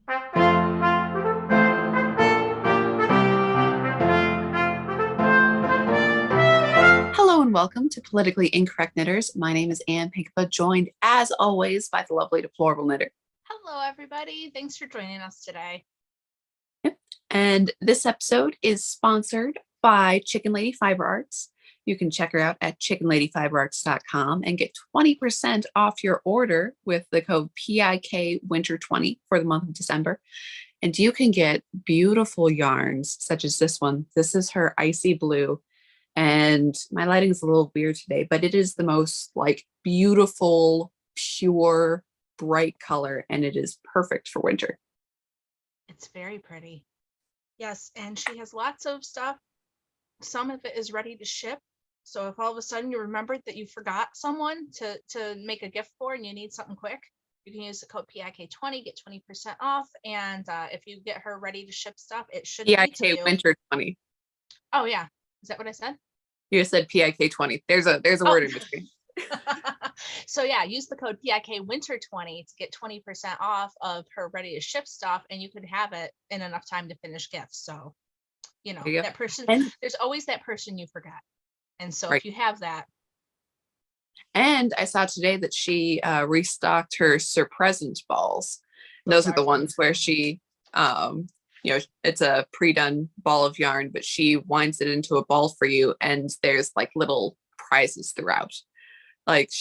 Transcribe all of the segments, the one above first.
Hello and welcome to Politically Incorrect Knitters. My name is Anne Pinkava, joined as always by the lovely Deplorable Knitter. Hello, everybody. Thanks for joining us today. And this episode is sponsored by Chicken Lady Fiber Arts. You can check her out at chickenladyfiberarts.com and get 20% off your order with the code PIKWinter20 for the month of December. And you can get beautiful yarns such as this one. This is her icy blue. And my lighting is a little weird today, but it is the most like beautiful, pure, bright color, and it is perfect for winter. It's very pretty. Yes, and she has lots of stuff. Some of it is ready to ship. So if all of a sudden you remembered that you forgot someone to make a gift for and you need something quick, you can use the code PIK20, get 20% off. And if you get her ready to ship stuff, it should be to you. Winter 20. Oh yeah. Is that what I said? You said PIK20. There's a word in between. So yeah, use the code PIKWinter20 to get 20% off of her ready to ship stuff, and you could have it in enough time to finish gifts. So, you know, that person, there's always that person you forgot. And so if you have that. And I saw today that she restocked her Surpresent balls. Those are the ones where she it's a pre-done ball of yarn, but she winds it into a ball for you, and there's like little prizes throughout, like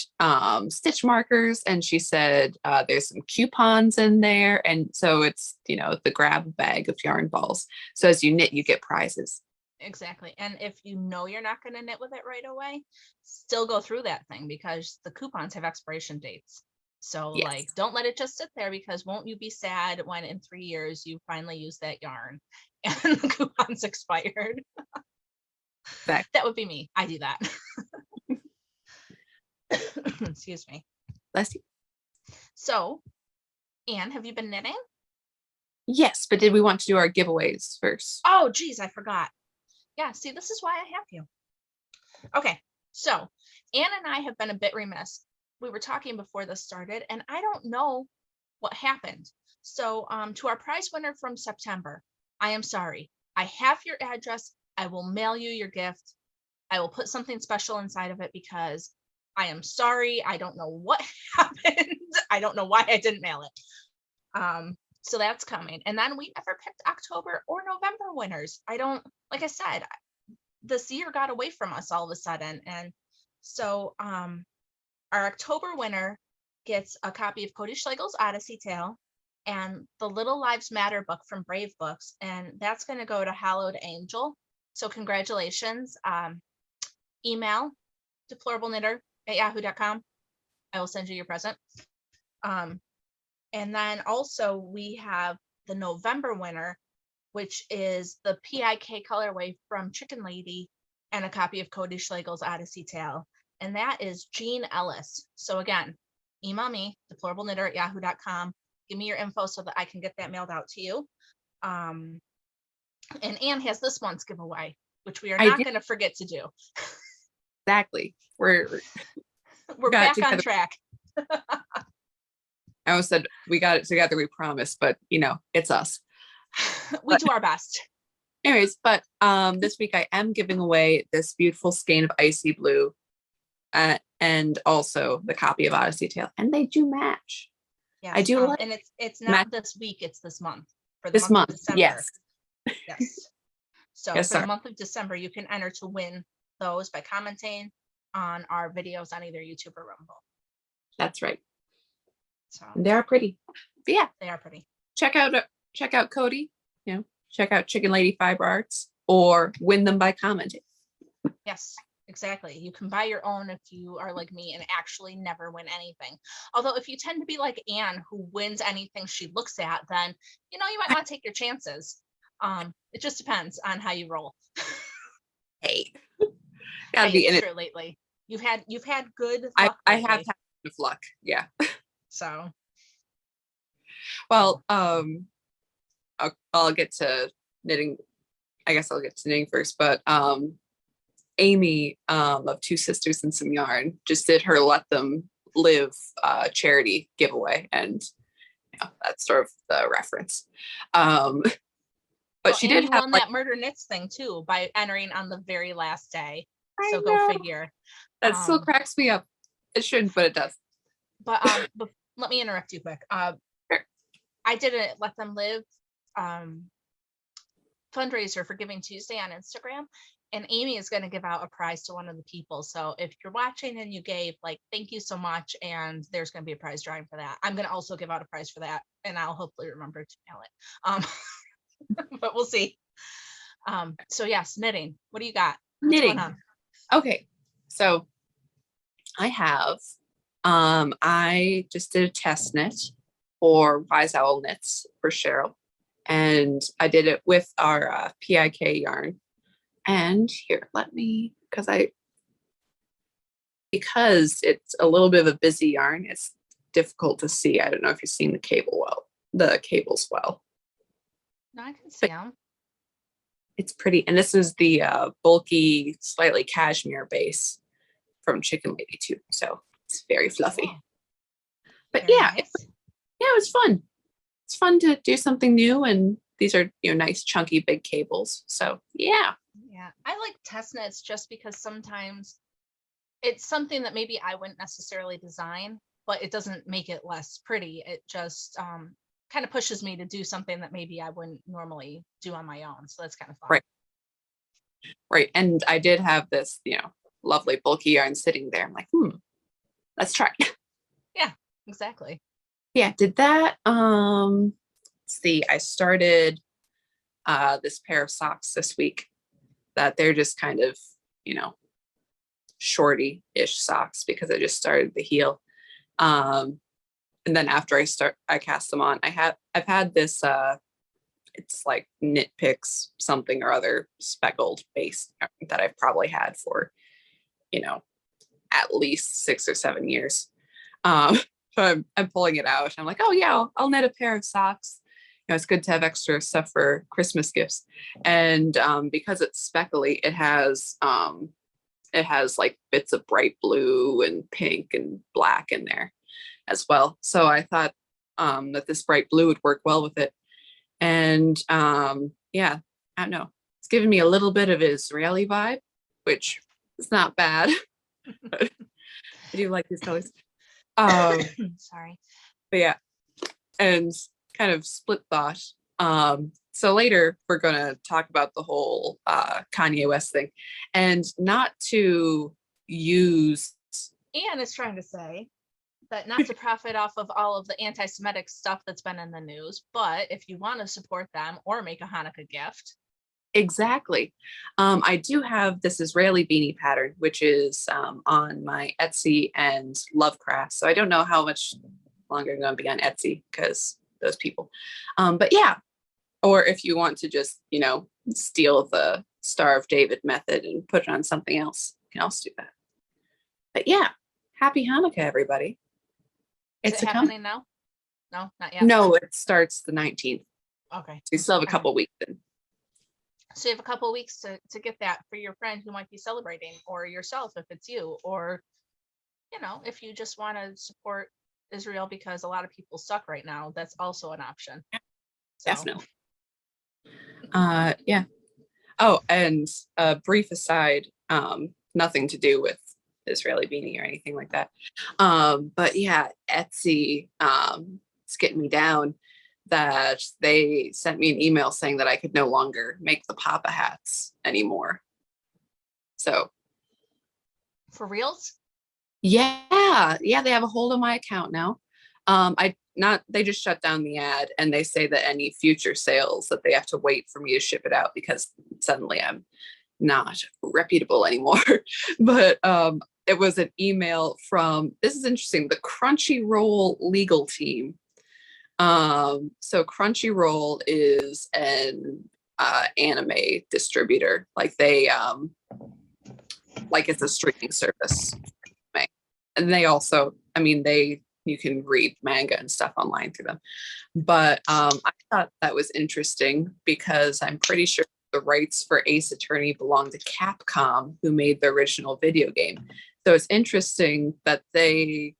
stitch markers, and she said there's some coupons in there, and so it's the grab bag of yarn balls. So as you knit, you get prizes. Exactly. And if you know you're not going to knit with it right away, still go through that thing, because the coupons have expiration dates. So like, don't let it just sit there, because won't you be sad when in 3 years you finally use that yarn and the coupons expired? That would be me. I do that. Excuse me. Bless you. So, Anne, have you been knitting? Yes, but did we want to do our giveaways first? Oh, geez, I forgot. Yeah, see, this is why I have you. Okay, so Anne and I have been a bit remiss. We were talking before this started, and I don't know what happened. So to our prize winner from September, I am sorry. I have your address. I will mail you your gift. I will put something special inside of it, because I am sorry. I don't know what happened. I don't know why I didn't mail it. So that's coming. And then we never picked October or November winners. Like I said, this year got away from us all of a sudden. And so our October winner gets a copy of Cody Schlegel's Odyssey Tale and the Little Lives Matter book from Brave Books. And that's going to go to Hallowed Angel. So congratulations. Email deplorableknitter@yahoo.com. I will send you your present. And then also we have the November winner, which is the PIK colorway from Chicken Lady and a copy of Cody Schlegel's Odyssey Tale. And that is Jean Ellis. So again, email me, deplorableknitter@yahoo.com. Give me your info so that I can get that mailed out to you. And Anne has this month's giveaway, which we are not going to forget to do. Exactly. We're back on track. I almost said we got it together, we promise, but it's us. We do our best. Anyways, but this week I am giving away this beautiful skein of icy blue, and also the copy of Odyssey Tale, and they do match. Yes, I do, and it's not this week; it's this month. For the month of December. Yes. So for the month of December, you can enter to win those by commenting on our videos on either YouTube or Rumble. That's right. So they are pretty. But yeah, they are pretty. Check out Cody. Check out Chicken Lady Fiber Arts, or win them by commenting. Yes, exactly. You can buy your own if you are like me and actually never win anything. Although if you tend to be like Anne, who wins anything she looks at, then you might want to take your chances. It just depends on how you roll. Hey, gotta be in it lately. You've had good luck. I have had good luck. Yeah. So. Well, I'll get to knitting. I guess I'll get to knitting first, but Amy of Two Sisters and Some Yarn just did her Let Them Live charity giveaway, and Yeah, that's sort of the reference. But well, she and did you have won like, that murder knits thing too by entering on the very last day. I So go know figure. that still cracks me up. It shouldn't, but it does. But let me interrupt you quick. Sure. I did a Let Them Live fundraiser for Giving Tuesday on Instagram, and Amy is going to give out a prize to one of the people. So if you're watching and you gave, like, thank you so much, and there's going to be a prize drawing for that. I'm going to also give out a prize for that, and I'll hopefully remember to mail it. But we'll see. So yes, knitting. What do you got? What's Knitting. going on? Okay, so I just did a test knit for Wise Owl Knits for Cheryl, and I did it with our PIK yarn. And here, because it's a little bit of a busy yarn, it's difficult to see. I don't know if you've seen the cables well. No, I can see But them. it's pretty, and this is the bulky, slightly cashmere base from Chicken Lady too, so it's very fluffy. Cool. But Very yeah, nice. it was fun. It's fun to do something new, and these are nice chunky big cables. So yeah, I like test knits just because sometimes it's something that maybe I wouldn't necessarily design, but it doesn't make it less pretty. It just kind of pushes me to do something that maybe I wouldn't normally do on my own. So that's kind of fun. right. And I did have this lovely bulky yarn sitting there. I'm like, let's try. Yeah, exactly. Yeah, did that. Let's see, I started this pair of socks this week that they're just kind of shorty-ish socks because I just started the heel. And then after I cast them on, I've had this it's like Knit Picks something or other speckled base that I've probably had for at least 6 or 7 years. So I'm pulling it out. I'm like, oh yeah, I'll knit a pair of socks. It's good to have extra stuff for Christmas gifts. And because it's speckly, it has like bits of bright blue and pink and black in there as well. So I thought that this bright blue would work well with it. And yeah, I don't know. It's giving me a little bit of Israeli vibe, which is not bad. I do like these colors. Sorry. But yeah, and kind of split thought. So later we're gonna talk about the whole Kanye West thing, and not to use. Anne is trying to say that not to profit off of all of the anti-Semitic stuff that's been in the news, but if you want to support them or make a Hanukkah gift. Exactly. I do have this Israeli beanie pattern, which is on my Etsy and Lovecraft. So I don't know how much longer I'm going to be on Etsy because those people. But yeah, or if you want to just, steal the Star of David method and put it on something else, you can also do that. But yeah, happy Hanukkah, everybody. Is it happening now? No, not yet. No, it starts the 19th. Okay. So you still have a couple weeks in. So you have a couple of weeks to get that for your friend who might be celebrating, or yourself if it's you, or if you just want to support Israel because a lot of people suck right now, that's also an option. So. Definitely. Yeah. Oh, and a brief aside, nothing to do with Israeli beanie or anything like that. But yeah, Etsy, it's getting me down that they sent me an email saying that I could no longer make the Papa hats anymore. So. For reals? Yeah, they have a hold of my account now. They just shut down the ad, and they say that any future sales that they have to wait for me to ship it out because suddenly I'm not reputable anymore. But it was an email from, this is interesting, the Crunchyroll legal team. So Crunchyroll is an anime distributor. Like they like it's a streaming service. And they also, you can read manga and stuff online through them. But I thought that was interesting because I'm pretty sure the rights for Ace Attorney belong to Capcom, who made the original video game. So it's interesting that I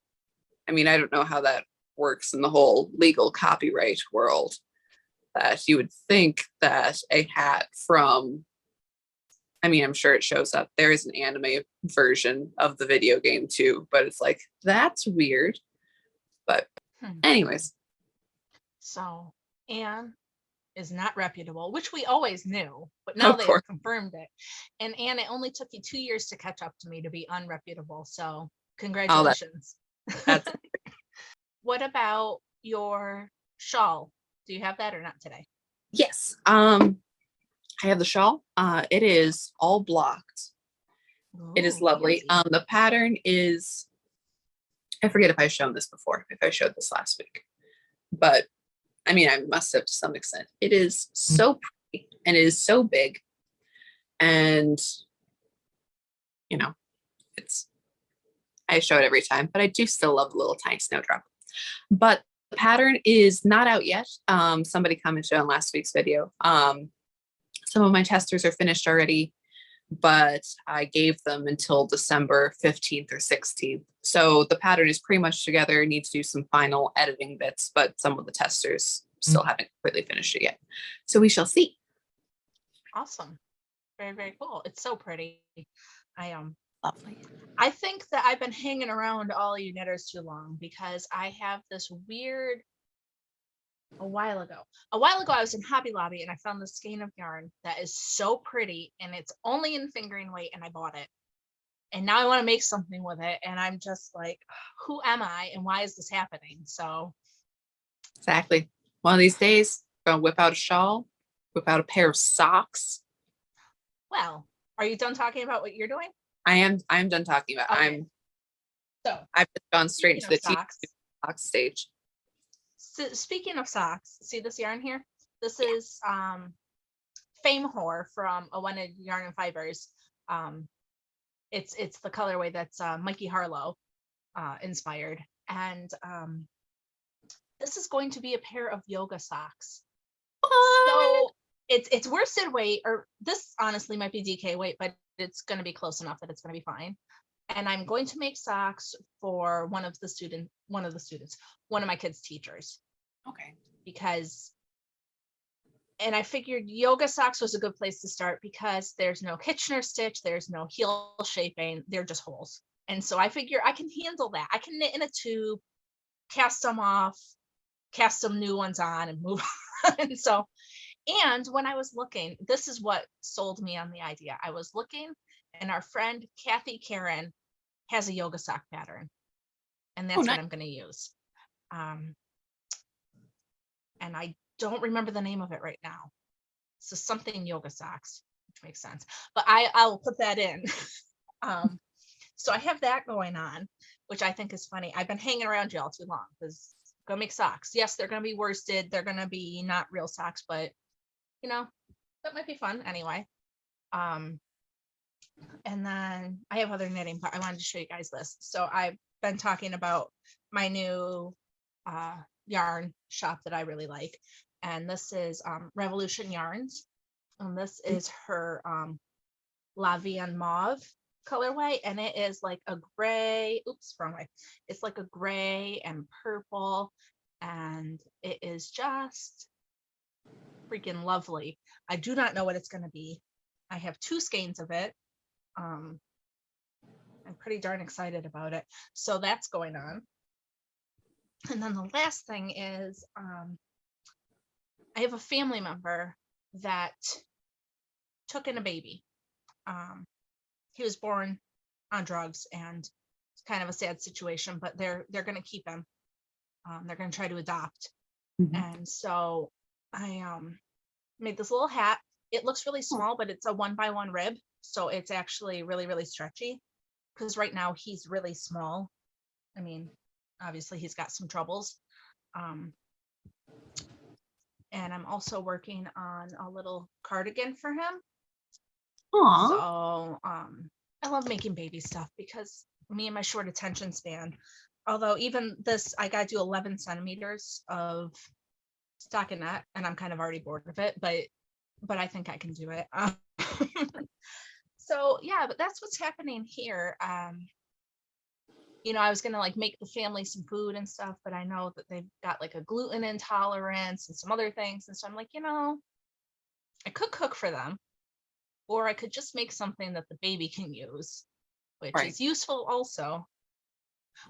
don't know how that works in the whole legal copyright world, that you would think that a hat from, I mean, I'm sure it shows up. There is an anime version of the video game too, but it's like, that's weird. But anyways. So Anne is not reputable, which we always knew, but now they have confirmed it. And Anne, it only took you 2 years to catch up to me to be unreputable. So congratulations. That's What about your shawl? Do you have that or not today? Yes. I have the shawl. It is all blocked. Ooh, it is lovely. fancy. The pattern is, I forget if I've shown this before, if I showed this last week, but I mean, I must have to some extent. It is so pretty and it is so big. And, you know, I show it every time, but I do still love a little tiny snowdrop. But the pattern is not out yet. Somebody commented on last week's video. Some of my testers are finished already, but I gave them until December 15th or 16th. So the pattern is pretty much together. Need to do some final editing bits, but some of the testers still haven't completely finished it yet. So we shall see. Awesome. Very, very cool. It's so pretty. Lovely. I think that I've been hanging around all you knitters too long, because I have this weird, a while ago I was in Hobby Lobby and I found this skein of yarn that is so pretty, and it's only in fingering weight, and I bought it. And now I want to make something with it, and I'm just like, who am I and why is this happening? So Exactly. One of these days, gonna whip out a shawl, whip out a pair of socks. Well, are you done talking about what you're doing? I am done talking about. Okay. I've just gone straight into the socks stage. So, speaking of socks, see this yarn here? This is Fame Whore from A Wanted Yarn and Fibers. It's the colorway that's Mikey Harlow inspired, and this is going to be a pair of yoga socks. So it's worsted weight, or this honestly might be DK weight, but it's going to be close enough that it's going to be fine. And I'm going to make socks for one of my kids' teachers. Okay. And I figured yoga socks was a good place to start, because there's no Kitchener stitch, there's no heel shaping, they're just holes. And so I figure I can handle that. I can knit in a tube, cast them off, cast some new ones on, and move on. And when I was looking, this is what sold me on the idea. I was looking, and our friend Kathy Karen has a yoga sock pattern, and that's what I'm going to use. And I don't remember the name of it right now. So something yoga socks, which makes sense, but I'll put that in. So I have that going on, which I think is funny. I've been hanging around y'all too long, because I'm gonna make socks. Yes, they're gonna be worsted. They're gonna be not real socks, but that might be fun anyway. And then I have other knitting, but I wanted to show you guys this. So I've been talking about my new yarn shop that I really like. And this is Revolution Yarns. And this is her La Vie en Mauve colorway. And it is like a gray, wrong way. It's like a gray and purple. And it is just freaking lovely. I do not know what it's going to be. I have 2 skeins of it. I'm pretty darn excited about it. So that's going on. And then the last thing is I have a family member that took in a baby. He was born on drugs, and it's kind of a sad situation, but they're going to keep him. They're going to try to adopt. Mm-hmm. And so I made this little hat. It looks really small, but it's a 1x1 rib. So it's actually really, really stretchy, because right now he's really small. I mean, obviously he's got some troubles. And I'm also working on a little cardigan for him. Aww. So I love making baby stuff, because me and my short attention span, although even this, I got to do 11 centimeters of stockinette, and I'm kind of already bored of it, but I think I can do it. So yeah, but that's what's happening here. I was gonna like make the family some food and stuff, but I know that they've got like a gluten intolerance and some other things. And so I'm like, I could cook for them, or I could just make something that the baby can use, which Right. is useful also.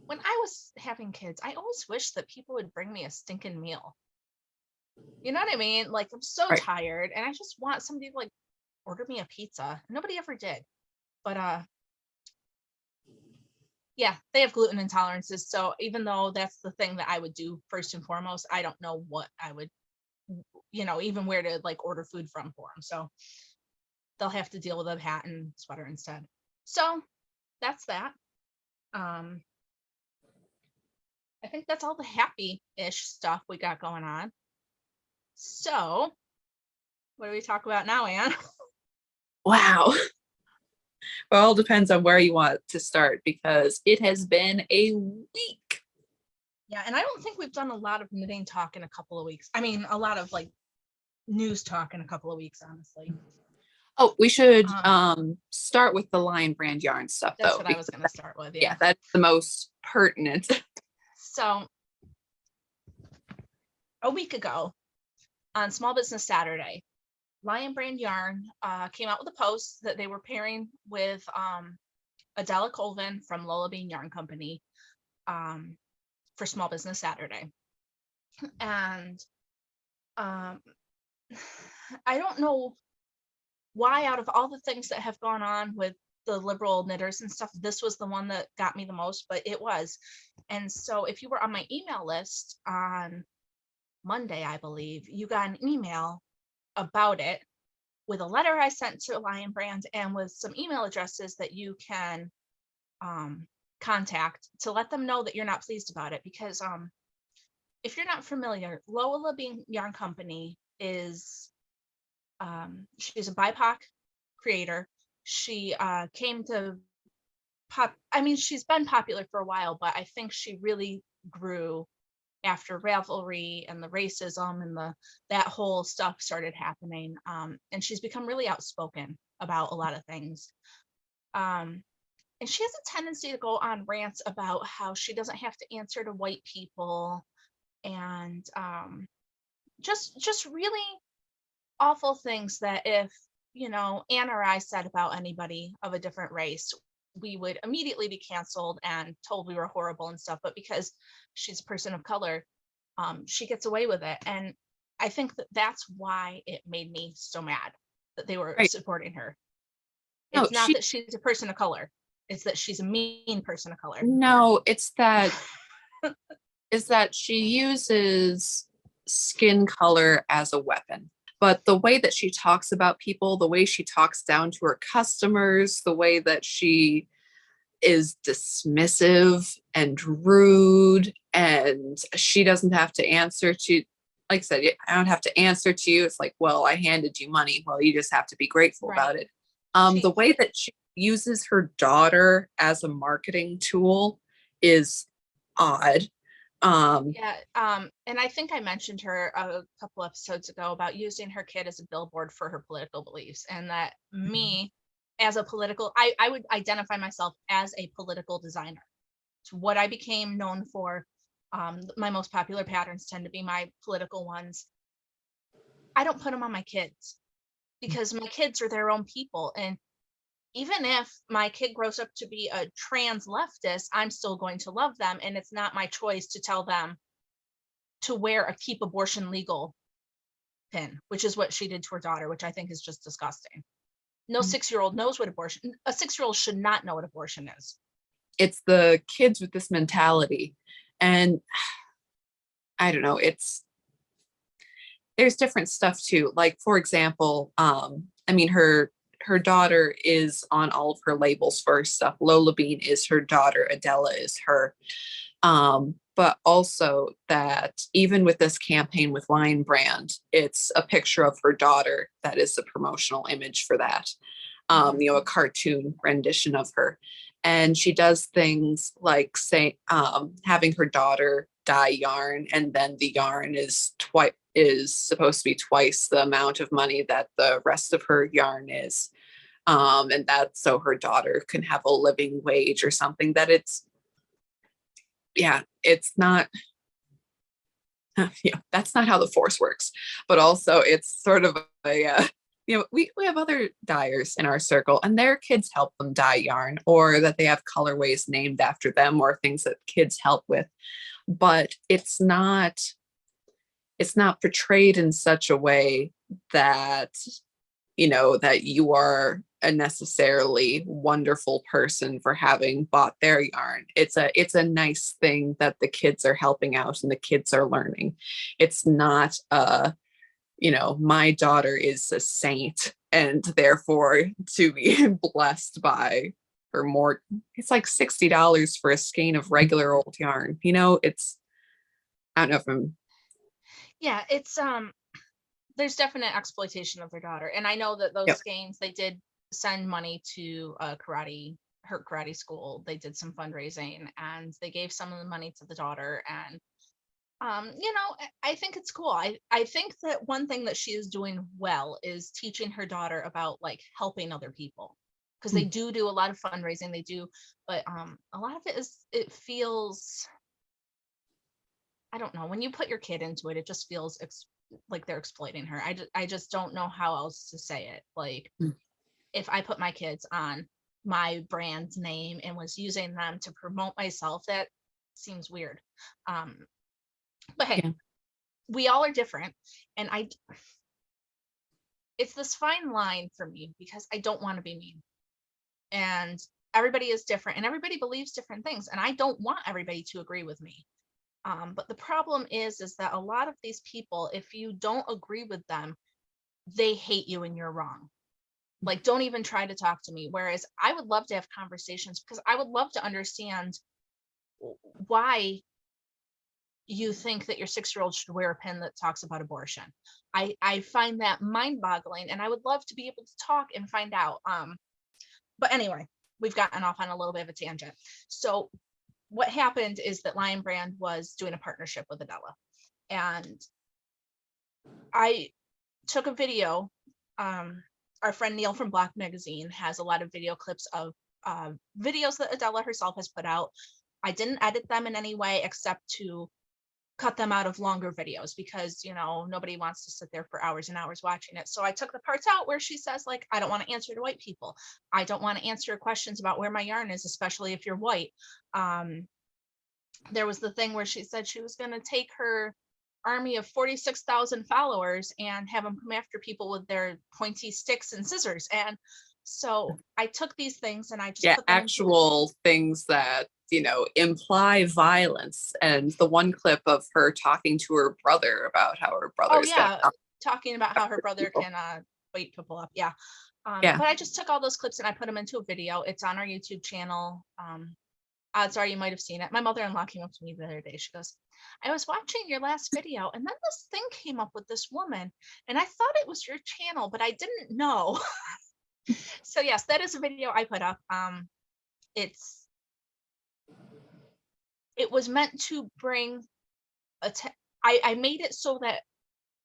When I was having kids, I always wished that people would bring me a stinking meal. You know what I mean? Like, I'm so Right. tired and I just want somebody to like order me a pizza. Nobody ever did. But yeah, they have gluten intolerances. So even though that's the thing that I would do first and foremost, I don't know what I would, even where to like order food from for them. So they'll have to deal with a hat and sweater instead. So that's that. Um, I think that's all the happy-ish stuff we got going on. So what do we talk about now, Anne? Wow. Well, it all depends on where you want to start because it has been a week. Yeah, and I don't think we've done a lot of knitting talk in a couple of weeks. I mean, a lot of like news talk in a couple of weeks, honestly. Oh, we should start with the Lion Brand yarn stuff That's though, what I was because going to start with. yeah, Yeah. that's the most pertinent. So a week ago on Small Business Saturday, Lion Brand Yarn came out with a post that they were pairing with Adela Colvin from Lola Bean Yarn Company for Small Business Saturday. And I don't know why, out of all the things that have gone on with the liberal knitters and stuff, this was the one that got me the most, but it was. And so if you were on my email list on Monday, I believe, you got an email about it with a letter I sent to Lion Brand and with some email addresses that you can contact to let them know that you're not pleased about it. Because if you're not familiar, Lola Bean Yarn Company is she's a BIPOC creator. She came to she's been popular for a while, but I think she really grew after Ravelry and the racism and that whole stuff started happening. And she's become really outspoken about a lot of things. And she has a tendency to go on rants about how she doesn't have to answer to white people, and just really awful things that if Anne or I said about anybody of a different race, we would immediately be canceled and told we were horrible and stuff. But because she's a person of color, she gets away with it. And I think that's why it made me so mad that they were Right. supporting her. No, It's not that she's a person of color, it's that she's a mean person of color. No, it's that is that she uses skin color as a weapon. But the way that she talks about people, the way she talks down to her customers, the way that she is dismissive and rude, and she doesn't have to answer to, like I said, I don't have to answer to you. It's like, well, I handed you money. Well, you just have to be grateful about it. The way that she uses her daughter as a marketing tool is odd. And I think I mentioned her a couple episodes ago about using her kid as a billboard for her political beliefs, and that me as a political, I would identify myself as a political designer. It's what I became known for. My most popular patterns tend to be my political ones. I don't put them on my kids because my kids are their own people, and even if my kid grows up to be a trans leftist, I'm still going to love them. And it's not my choice to tell them to wear a keep abortion legal pin, which is what she did to her daughter, which I think is just disgusting. No 6-year-old knows what abortion, a 6-year-old should not know what abortion is. It's the kids with this mentality. And I don't know, there's different stuff too. Like, for example, her daughter is on all of her labels for stuff. Lola Bean is her daughter, Adela is her. But also that even with this campaign with Lion Brand, it's a picture of her daughter that is the promotional image for that. A cartoon rendition of her. And she does things like having her daughter dye yarn, and then the yarn is supposed to be twice the amount of money that the rest of her yarn is. And that's so her daughter can have a living wage or something. That yeah, it's not, yeah, that's not how the force works. But also, it's sort of we have other dyers in our circle, and their kids help them dye yarn, or that they have colorways named after them, or things that kids help with. But it's not portrayed in such a way that that you are a necessarily wonderful person for having bought their yarn. It's a nice thing that the kids are helping out and the kids are learning. It's not my daughter is a saint and therefore to be blessed by her more. It's like $60 for a skein of regular old yarn. It's, I don't know if I'm. Yeah, it's there's definite exploitation of their daughter. And I know that those Yep. skeins, they did send money to her karate school. They did some fundraising and they gave some of the money to the daughter. And I think it's cool. I think that one thing that she is doing well is teaching her daughter about like helping other people, because they do a lot of fundraising. They do, but a lot of it feels, I don't know, when you put your kid into it, it just feels like they're exploiting her. I just don't know how else to say it. Like, if I put my kids on my brand's name and was using them to promote myself, that seems weird. But hey, Yeah. we all are different, and it's this fine line for me because I don't want to be mean, and everybody is different and everybody believes different things, and I don't want everybody to agree with me. But the problem is that a lot of these people, if you don't agree with them, they hate you and you're wrong. Like, don't even try to talk to me. Whereas I would love to have conversations because I would love to understand why you think that your 6-year-old should wear a pin that talks about abortion. I find that mind boggling, and I would love to be able to talk and find out. But anyway, we've gotten off on a little bit of a tangent. So what happened is that Lion Brand was doing a partnership with Adela, and I took a video. Our friend Neil from Black Magazine has a lot of video clips of videos that Adela herself has put out. I didn't edit them in any way except to cut them out of longer videos because nobody wants to sit there for hours and hours watching it. So I took the parts out where she says, like, I don't want to answer to white people. I don't want to answer questions about where my yarn is, especially if you're white. There was the thing where she said she was going to take her army of 46,000 followers and have them come after people with their pointy sticks and scissors. And so I took these things and I just put them actual things that imply violence. And the one clip of her talking to her brother about how her brother is going to talking about how her brother can wake people up. Yeah. But I just took all those clips and I put them into a video. It's on our YouTube channel. Odds are you might have seen it. My mother-in-law came up to me the other day. She goes, I was watching your last video and then this thing came up with this woman and I thought it was your channel, but I didn't know. So yes, that is a video I put up. It was meant to bring I made it so that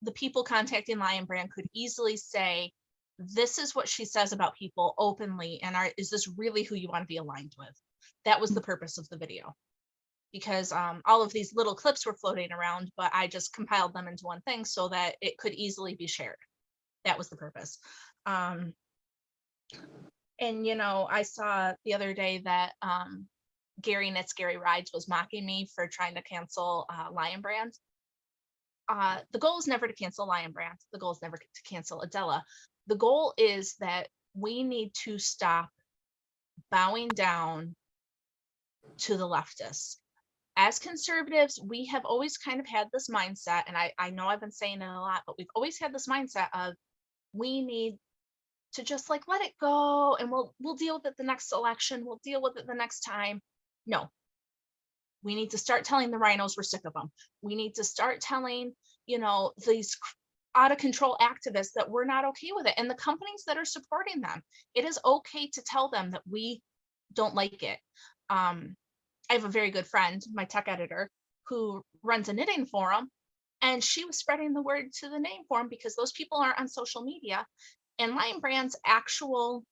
the people contacting Lion Brand could easily say, this is what she says about people openly, and is this really who you want to be aligned with? That was the purpose of the video, because all of these little clips were floating around, but I just compiled them into one thing so that it could easily be shared. That was the purpose. And I saw the other day that Gary Knits Gary Rides was mocking me for trying to cancel Lion Brand. The goal is never to cancel Lion Brand. The goal is never to cancel Adela. The goal is that we need to stop bowing down to the leftists. As conservatives, we have always kind of had this mindset, and I know I've been saying it a lot, but we've always had this mindset of we need to just like let it go and we'll deal with it the next election, we'll deal with it the next time. No, we need to start telling the rhinos we're sick of them. We need to start telling these out of control activists that we're not okay with it, and the companies that are supporting them, it is okay to tell them that we don't like it. I have a very good friend, my tech editor, who runs a knitting forum, and she was spreading the word to the knitting forum because those people aren't on social media. And Lion Brand's actual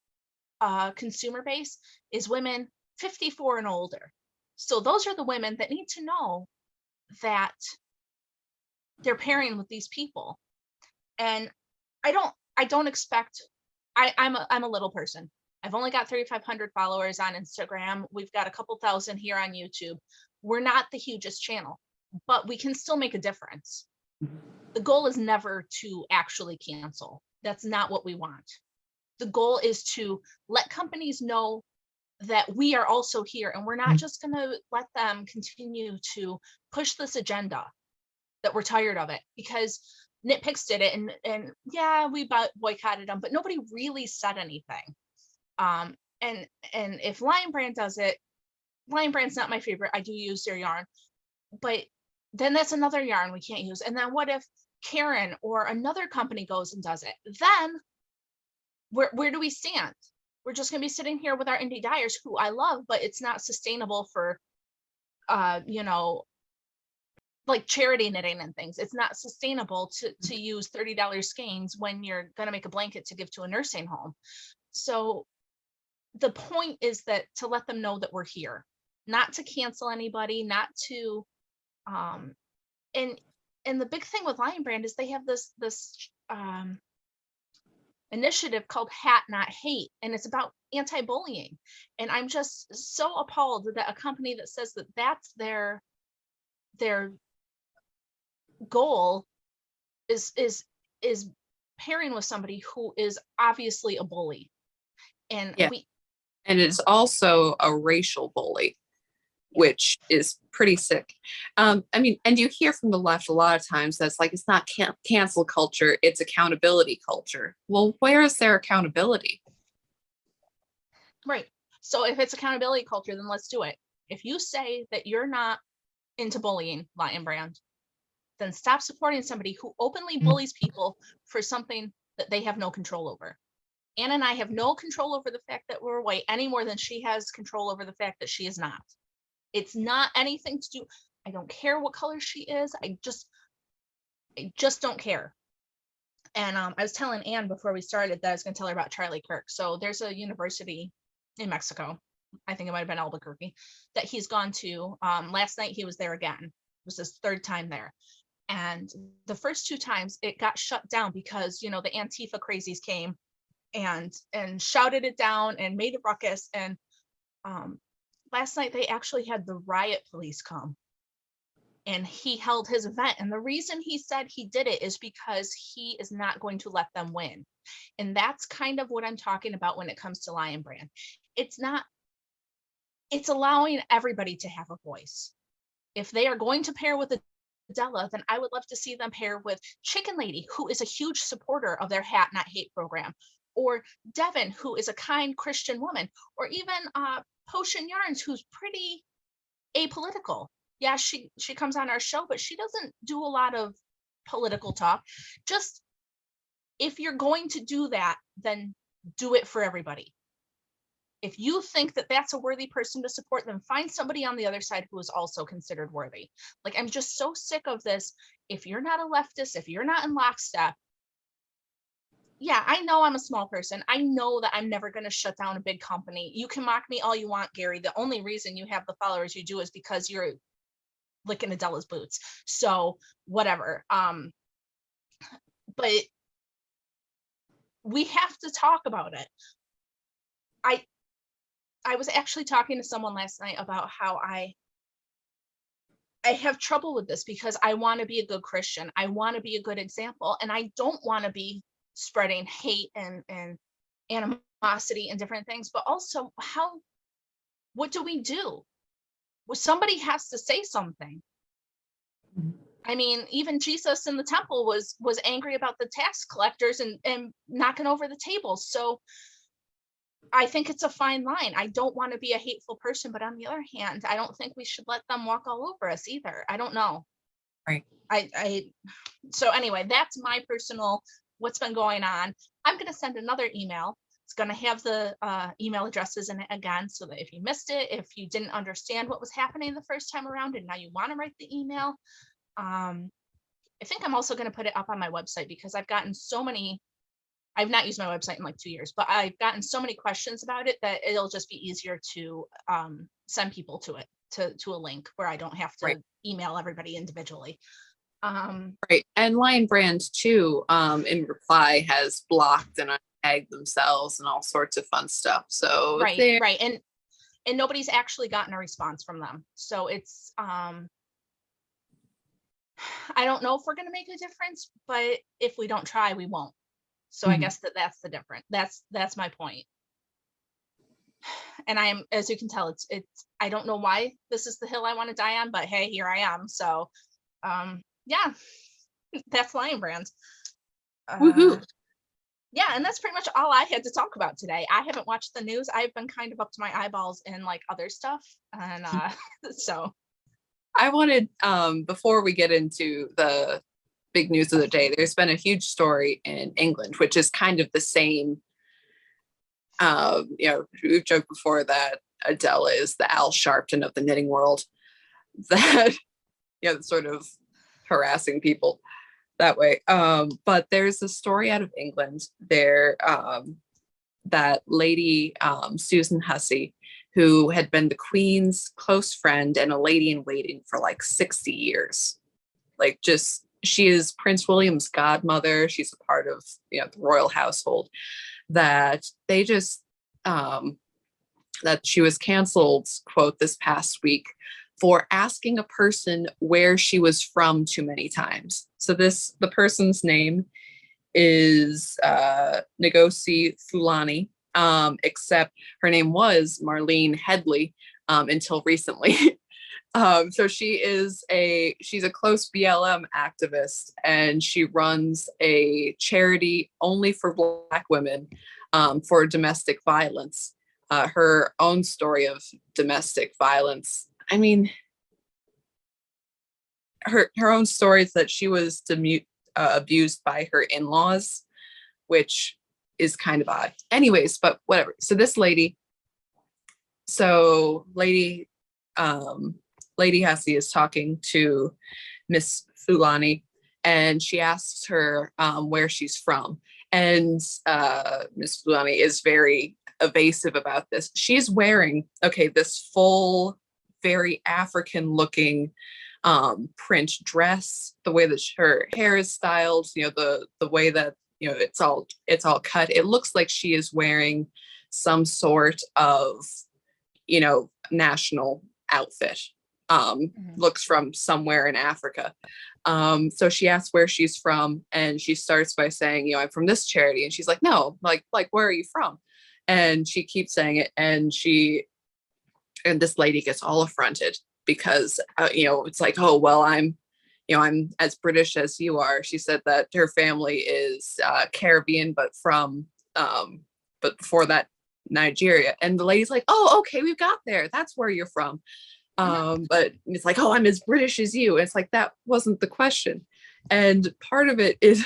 consumer base is women 54 and older. So those are the women that need to know that they're pairing with these people. And I don't expect, I'm a little person. I've only got 3,500 followers on Instagram. We've got a couple thousand here on YouTube. We're not the hugest channel, but we can still make a difference. The goal is never to actually cancel. That's not what we want. The goal is to let companies know that we are also here, and we're not just going to let them continue to push this agenda, that we're tired of it, because Nitpicks did it, and yeah, we boycotted them, but nobody really said anything. And if Lion Brand does it, Lion Brand's not my favorite. I do use their yarn, but then that's another yarn we can't use. And then what if Karen or another company goes and does it? Then where do we stand? We're just going to be sitting here with our indie dyers, who I love, but it's not sustainable for, like charity knitting and things. It's not sustainable to use $30 skeins when you're going to make a blanket to give to a nursing home. So the point is that to let them know that we're here, not to cancel anybody, not to, and the big thing with Lion Brand is they have this initiative called Hat Not Hate, and it's about anti-bullying. And I'm just so appalled that a company that says that that's their goal is pairing with somebody who is obviously a bully. And Yeah. And it's also a racial bully, which is pretty sick. I mean, and you hear from the left a lot of times that's like, it's not cancel culture, it's accountability culture. Well, where is their accountability? Right. So if it's accountability culture, then let's do it. If you say that you're not into bullying, Lion Brand, then stop supporting somebody who openly bullies people for something that they have no control over. Anna and I have no control over the fact that we're white any more than she has control over the fact that she is not. It's not anything to do. I don't care what color she is. I just don't care. And I was telling Anne before we started that I was going to tell her about Charlie Kirk. So there's a university in Mexico, I think it might have been Albuquerque, that he's gone to. Last night he was there again. It was his third time there. And the first two times it got shut down because, the Antifa crazies came and shouted it down and made a ruckus. And last night they actually had the riot police come, and he held his event. And the reason he said he did it is because he is not going to let them win. And that's kind of what I'm talking about when it comes to Lion Brand. It's allowing everybody to have a voice. If they are going to pair with Adela, then I would love to see them pair with Chicken Lady, who is a huge supporter of their Hat Not Hate program, or Devin, who is a kind Christian woman, or even Potion Yarns, who's pretty apolitical. Yeah, she comes on our show, but she doesn't do a lot of political talk. Just, if you're going to do that, then do it for everybody. If you think that that's a worthy person to support, then find somebody on the other side who is also considered worthy. Like, I'm just so sick of this. If you're not a leftist, if you're not in lockstep, yeah, I know I'm a small person. I know that I'm never going to shut down a big company. You can mock me all you want, Gary. The only reason you have the followers you do is because you're licking Adela's boots. So whatever. But we have to talk about it. I was actually talking to someone last night about how I have trouble with this because I want to be a good Christian. I want to be a good example, and I don't want to be spreading hate and animosity and different things. But also, what do we do? Well, somebody has to say something. I mean, even Jesus in the temple was angry about the tax collectors and knocking over the tables. So I think it's a fine line. I don't want to be a hateful person, but on the other hand, I don't think we should let them walk all over us either. I don't know. Right. So anyway, that's my personal, what's been going on. I'm going to send another email. It's going to have the email addresses in it again, so that if you missed it, if you didn't understand what was happening the first time around and now you want to write the email, I think I'm also going to put it up on my website because I've gotten so many. I've not used my website in like 2 years, but I've gotten so many questions about it that it'll just be easier to send people to it. to a link where I don't have to Right. email everybody individually. Right. And Lion Brand too, in reply has blocked and untagged themselves and all sorts of fun stuff. So Right, they're right. And nobody's actually gotten a response from them. So it's I don't know if we're gonna make a difference, but if we don't try, we won't. So I guess that's the difference. That's my point. And I'm, as you can tell, it's I don't know why this is the hill I want to die on, but hey, here I am. So yeah, that's Lion Brands. woohoo. Yeah, and that's pretty much all I had to talk about today. I haven't watched the news. I've been kind of up to my eyeballs in like other stuff. And so I wanted, before we get into the big news of the day, there's been a huge story in England, which is kind of the same. We've joked before that Adele is the Al Sharpton of the knitting world, that, sort of harassing people that way. But there's a story out of England there, that lady, Susan Hussey, who had been the Queen's close friend and a lady in waiting for like 60 years. Like, just, she is Prince William's godmother. She's a part of, the royal household. That they just, that she was canceled, quote, this past week for asking a person where she was from too many times. So the person's name is Ngozi Fulani, except her name was Marlene Headley until recently. So she's a close BLM activist, and she runs a charity only for Black women, for domestic violence. Her own story of domestic violence. I mean, her own story is that she was abused by her in-laws, which is kind of odd. Anyways, but whatever. So this lady, Lady Hussey is talking to Miss Fulani, and she asks her where she's from. And Miss Fulani is very evasive about this. She's wearing, this full, very African looking print dress, the way that her hair is styled, the way that, it's all cut. It looks like she is wearing some sort of, national outfit. Looks from somewhere in Africa. So she asks where she's from, and she starts by saying, I'm from this charity. And she's like, no, like, where are you from? And she keeps saying it. And this lady gets all affronted because, it's like, oh, well, I'm as British as you are. She said that her family is Caribbean, but before that, Nigeria. And the lady's like, oh, okay, we've got there. That's where you're from. But it's like, oh, I'm as British as you. And it's like, that wasn't the question. And part of it is,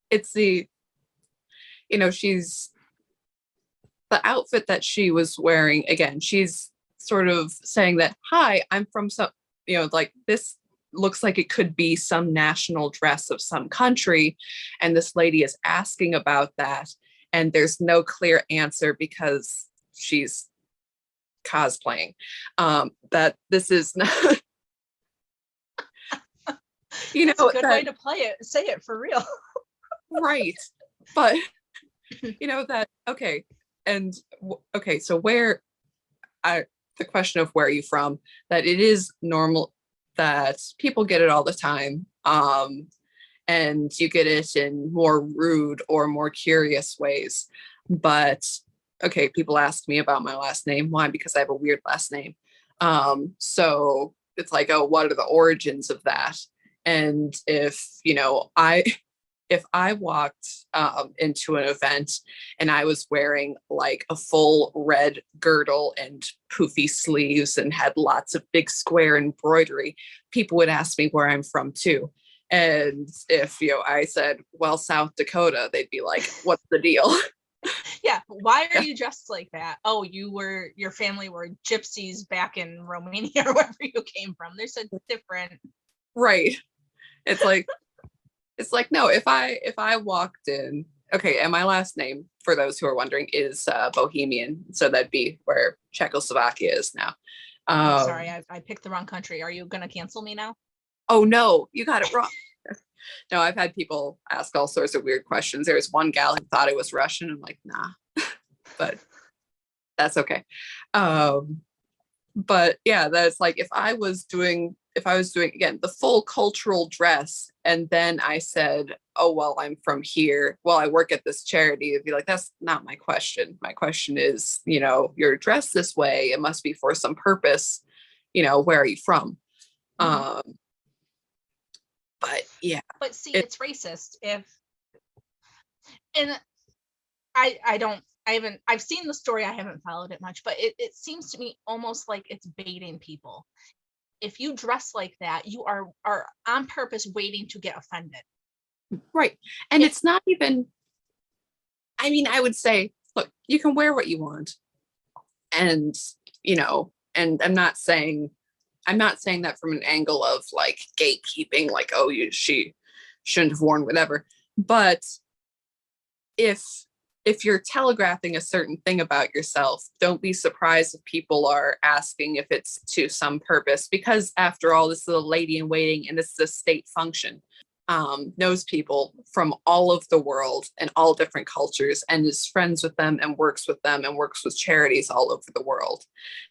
it's the, she's, the outfit that she was wearing, again, she's sort of saying that, hi, I'm from some, like, this looks like it could be some national dress of some country. And this lady is asking about that. And there's no clear answer because she's cosplaying. That this is not, that's a good way to play it. Say it for real. Right. But that, okay. And okay, so the question of where are you from, that it is normal that people get it all the time. And you get it in more rude or more curious ways. But okay, people ask me about my last name. Why? Because I have a weird last name. So it's like, oh, what are the origins of that? And if I walked into an event and I was wearing like a full red girdle and poofy sleeves and had lots of big square embroidery, people would ask me where I'm from too. And if I said, well, South Dakota, they'd be like, what's the deal? Yeah, why are you dressed like that? Oh, your family were gypsies back in Romania or wherever you came from. There's a different, right. It's like no, if I walked in, okay, and my last name, for those who are wondering, is Bohemian, so that'd be where Czechoslovakia is now. I'm sorry, Um, I picked the wrong country. Are you gonna cancel me now? oh no, you got it wrong. No, I've had people ask all sorts of weird questions. There was one gal who thought it was Russian. I'm like, nah, but that's okay. Um, but yeah, that's like if I was doing again the full cultural dress, and then I said, oh well, I'm from here, well I work at this charity, it'd be like, that's not my question. My question is, you're dressed this way, it must be for some purpose, where are you from? Mhm. um but yeah, But see, it it's racist if, and I don't, I've seen the story, I haven't followed it much, but it seems to me almost like it's baiting people. If you dress like that, you are on purpose waiting to get offended. right. And It it's not even, I mean, I would say, look, you can wear what you want, and and I'm not saying that from an angle of like gatekeeping, like, oh, she shouldn't have worn whatever. But if you're telegraphing a certain thing about yourself, don't be surprised if people are asking if it's to some purpose, because after all, this is a lady in waiting and this is a state function. Knows people from all of the world and all different cultures, and is friends with them and works with charities all over the world.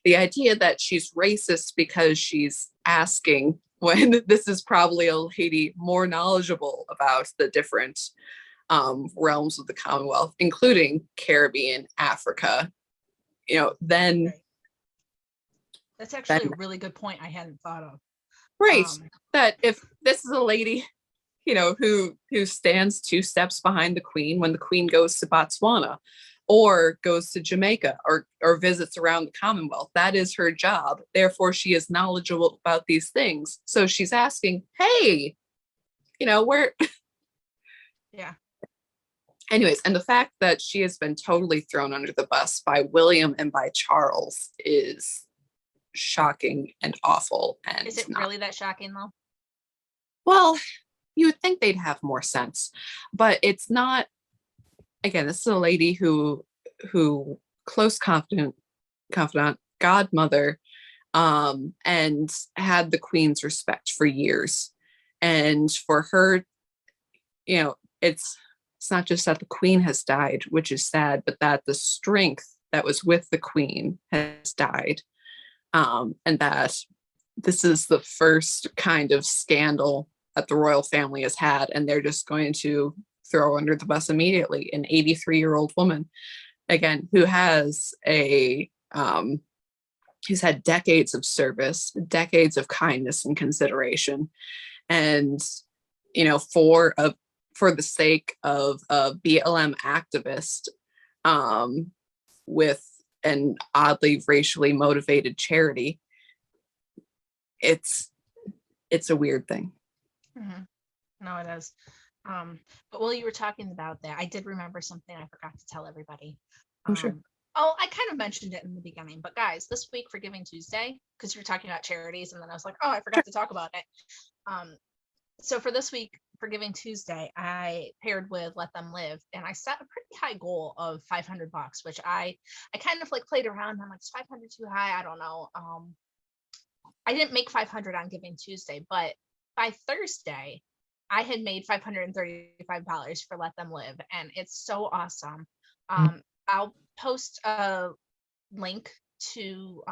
The idea that she's racist because she's asking, when this is probably a lady more knowledgeable about the different realms of the Commonwealth, including Caribbean, Africa, then right. That's then actually a really good point I hadn't thought of. right, Um, that if this is a lady, who stands two steps behind the queen when the queen goes to Botswana or goes to Jamaica, or visits around the Commonwealth, that is her job. Therefore, she is knowledgeable about these things. So she's asking, hey, where. yeah. Anyways, and the fact that she has been totally thrown under the bus by William and by Charles is shocking and awful, and Is it not really that shocking though? well. You would think they'd have more sense, but it's not. Again, this is a lady who close confidant, godmother, and had the queen's respect for years. And for her, it's not just that the queen has died, which is sad, but that the strength that was with the queen has died. And that this is the first kind of scandal that the royal family has had, and they're just going to throw under the bus immediately an 83-year-old woman, again, who has who's had decades of service, decades of kindness and consideration, and for the sake of a BLM activist, um, with an oddly racially motivated charity, it's a weird thing. Mhm. No, it is. But while you were talking about that, I did remember something I forgot to tell everybody. I'm sure. Oh, I kind of mentioned it in the beginning, but guys, this week for Giving Tuesday, because you were talking about charities, and then I was like, oh, I forgot to talk about it. Um, so for this week for Giving Tuesday, I paired with Let Them Live, and I set a pretty high goal of $500, which I kind of like played around. I'm like, is 500 too high? I don't know. I didn't make 500 on Giving Tuesday, but by Thursday, I had made $535 for Let Them Live, and it's so awesome. I'll post a link to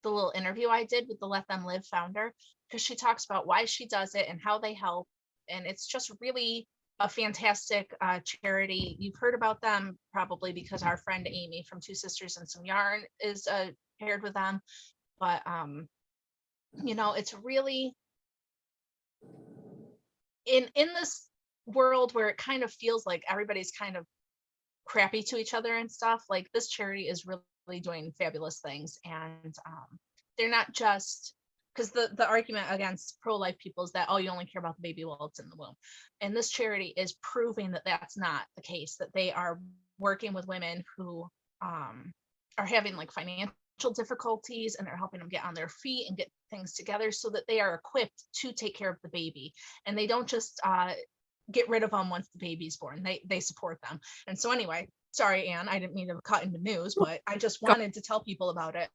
the little interview I did with the Let Them Live founder, because she talks about why she does it and how they help, and it's just really a fantastic charity. You've heard about them probably because our friend Amy from Two Sisters and Some Yarn is paired with them, but it's really in this world where it kind of feels like everybody's kind of crappy to each other and stuff. Like, this charity is really doing fabulous things, and they're not just, because the argument against pro-life people is that, oh, you only care about the baby while it's in the womb, and this charity is proving that that's not the case, that they are working with women who are having like financial difficulties, and they're helping them get on their feet and get things together so that they are equipped to take care of the baby, and they don't just get rid of them once the baby's born. They support them. And so anyway, sorry, Anne, I didn't mean to cut into news, but I just wanted to tell people about it.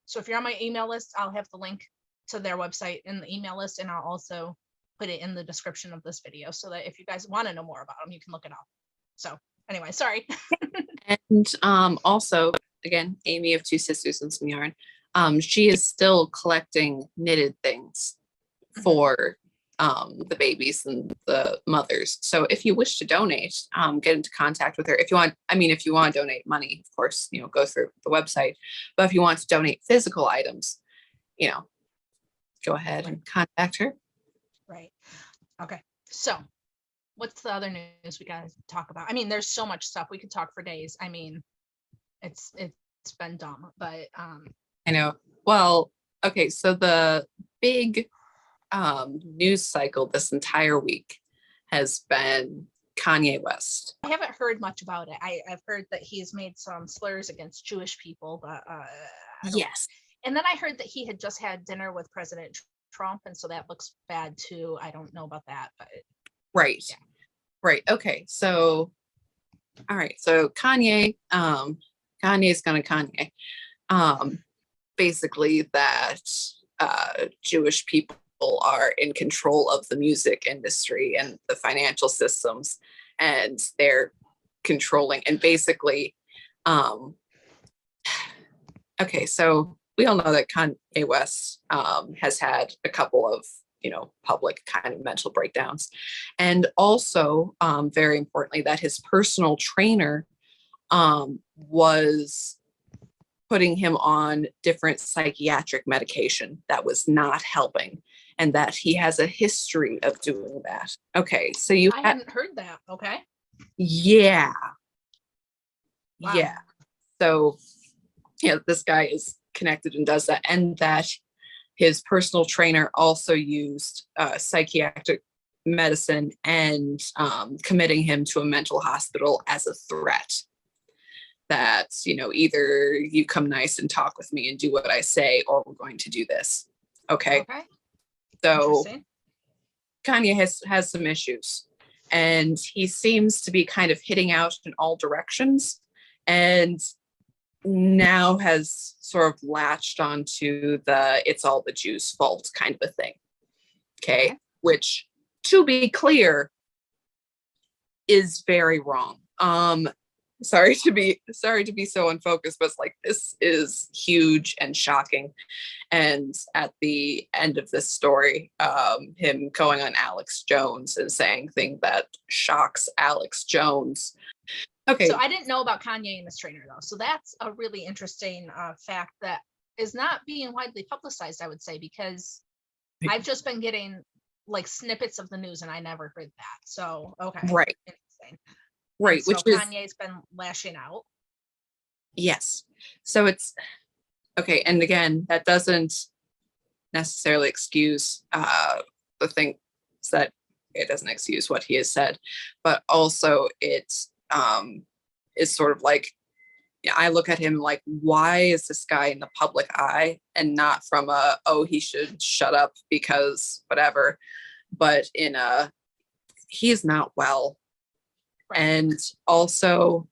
So if you're on my email list, I'll have the link to their website in the email list, and I'll also put it in the description of this video so that if you guys want to know more about them, you can look it up. So anyway, sorry. And also, again, Amy of Two Sisters and Some Yarn, she is still collecting knitted things for the babies and the mothers. So if you wish to donate, get into contact with her. If you want, if you want to donate money, of course, go through the website. But if you want to donate physical items, go ahead and contact her. Right. Okay. So what's the other news we got to talk about? There's so much stuff. We could talk for days. It's been dumb, but I know. Well, okay. So the big news cycle this entire week has been Kanye West. I haven't heard much about it. I've heard that he's made some slurs against Jewish people, but yes. And then I heard that he had just had dinner with President Trump, and so that looks bad too. I don't know about that, but right. Yeah. Right. Okay. So, all right. So Kanye, Kanye's gonna Kanye. Basically that Jewish people are in control of the music industry and the financial systems, and they're controlling and basically okay, so we all know that Kanye West has had a couple of public kind of mental breakdowns, and also very importantly that his personal trainer was putting him on different psychiatric medication that was not helping, and that he has a history of doing that. Okay, so I hadn't heard that. Okay. Yeah. Wow. Yeah. So, this guy is connected and does that, and that his personal trainer also used psychiatric medicine and committing him to a mental hospital as a threat. That, either you come nice and talk with me and do what I say, or we're going to do this. Okay. So Kanye has some issues, and he seems to be kind of hitting out in all directions, and now has sort of latched onto the it's all the Jews' fault kind of a thing. Okay. Which, to be clear, is very wrong. Sorry to be so unfocused, but it's like, this is huge and shocking. And at the end of this story, him going on Alex Jones and saying things that shocks Alex Jones. Okay. So I didn't know about Kanye and his trainer though. So that's a really interesting fact that is not being widely publicized, I would say, because I've just been getting like snippets of the news and I never heard that. So, okay. Right. Interesting. Right. So which is Kanye's been lashing out. Yes. So it's okay. And again, that doesn't necessarily excuse the things that it doesn't excuse what he has said, but also it is sort of like, I look at him like, why is this guy in the public eye, and not from he should shut up because whatever, but in he is not well. And also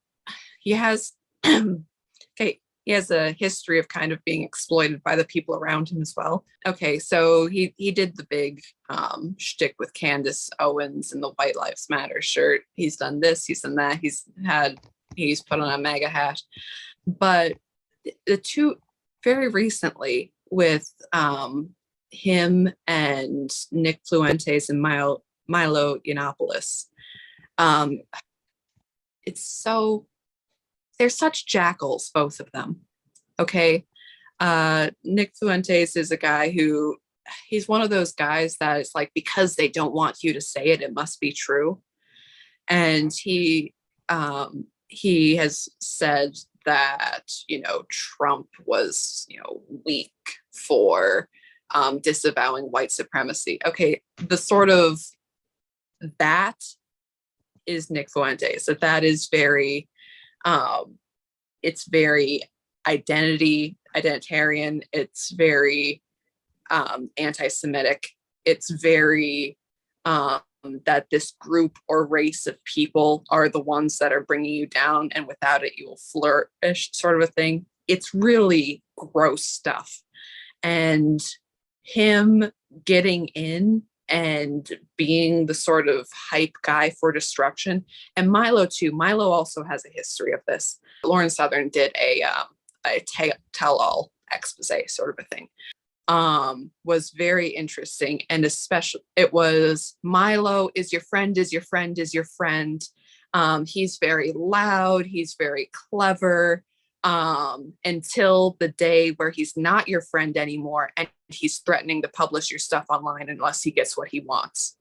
he has he has a history of kind of being exploited by the people around him as well. Okay, so he did the big shtick with Candace Owens and the White Lives Matter shirt. He's done this, he's done that, he's put on a MAGA hat. But the two, very recently, with him and Nick Fluentes and Milo Yiannopoulos, it's so, they're such jackals, both of them. Okay. Nick Fluentes is a guy who, he's one of those guys that it's like, because they don't want you to say it, it must be true. And he has said that, Trump was, weak for disavowing white supremacy. Okay. The sort of, that is Nick Fuentes. That is very, it's very identitarian. It's very anti-Semitic. It's very that this group or race of people are the ones that are bringing you down, and without it, you will flourish, sort of a thing. it's really gross stuff. And him getting in and being the sort of hype guy for destruction, and Milo too. Milo also has a history of this. Lauren Southern did a tell-all expose sort of a thing. Was very interesting, and especially it was Milo is your friend, is your friend, is your friend. He's very loud, he's very clever, until the day where he's not your friend anymore and he's threatening to publish your stuff online unless he gets what he wants.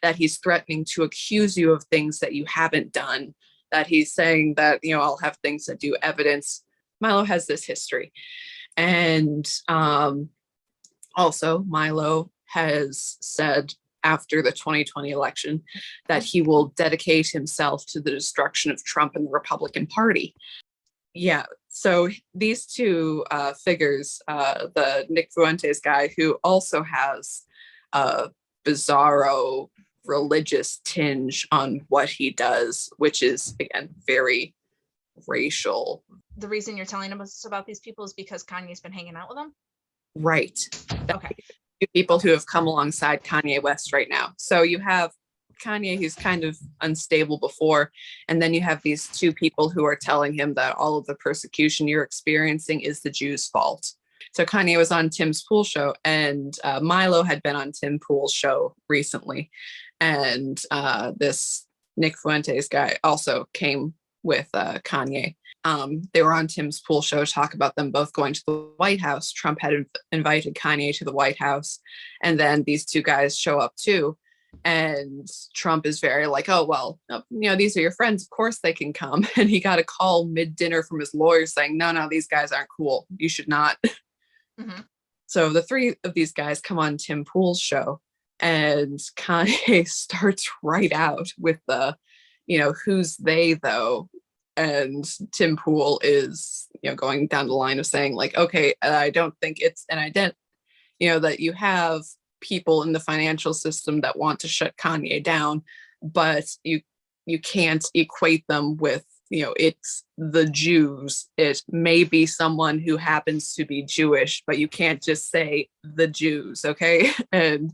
That he's threatening to accuse you of things that you haven't done, that he's saying that, I'll have things that do evidence. Milo has this history. And also, Milo has said after the 2020 election that he will dedicate himself to the destruction of Trump and the Republican Party. Yeah, so these two figures, the Nick Fuentes guy, who also has a bizarro religious tinge on what he does, which is, again, very racial. The reason you're telling us about these people is because Kanye's been hanging out with them? Right. Okay. People who have come alongside Kanye West right now. So you have Kanye, who's kind of unstable before, and then you have these two people who are telling him that all of the persecution you're experiencing is the Jews' fault. So Kanye was on Tim's Pool show, and Milo had been on Tim Pool's show recently, and this Nick Fuentes guy also came with Kanye. They were on Tim's Pool show to talk about them both going to the White House. Trump had invited Kanye to the White House, and then these two guys show up too. And Trump is very like, oh, well, these are your friends. Of course they can come. And he got a call mid-dinner from his lawyer saying, no, these guys aren't cool. You should not. Mm-hmm. So the three of these guys come on Tim Pool's show, and Kanye starts right out with the, who's they though? And Tim Pool is, going down the line of saying like, okay, I don't think it's an identity, that you have people in the financial system that want to shut Kanye down, but you can't equate them with, it's the Jews. It may be someone who happens to be Jewish, but you can't just say the Jews, okay? And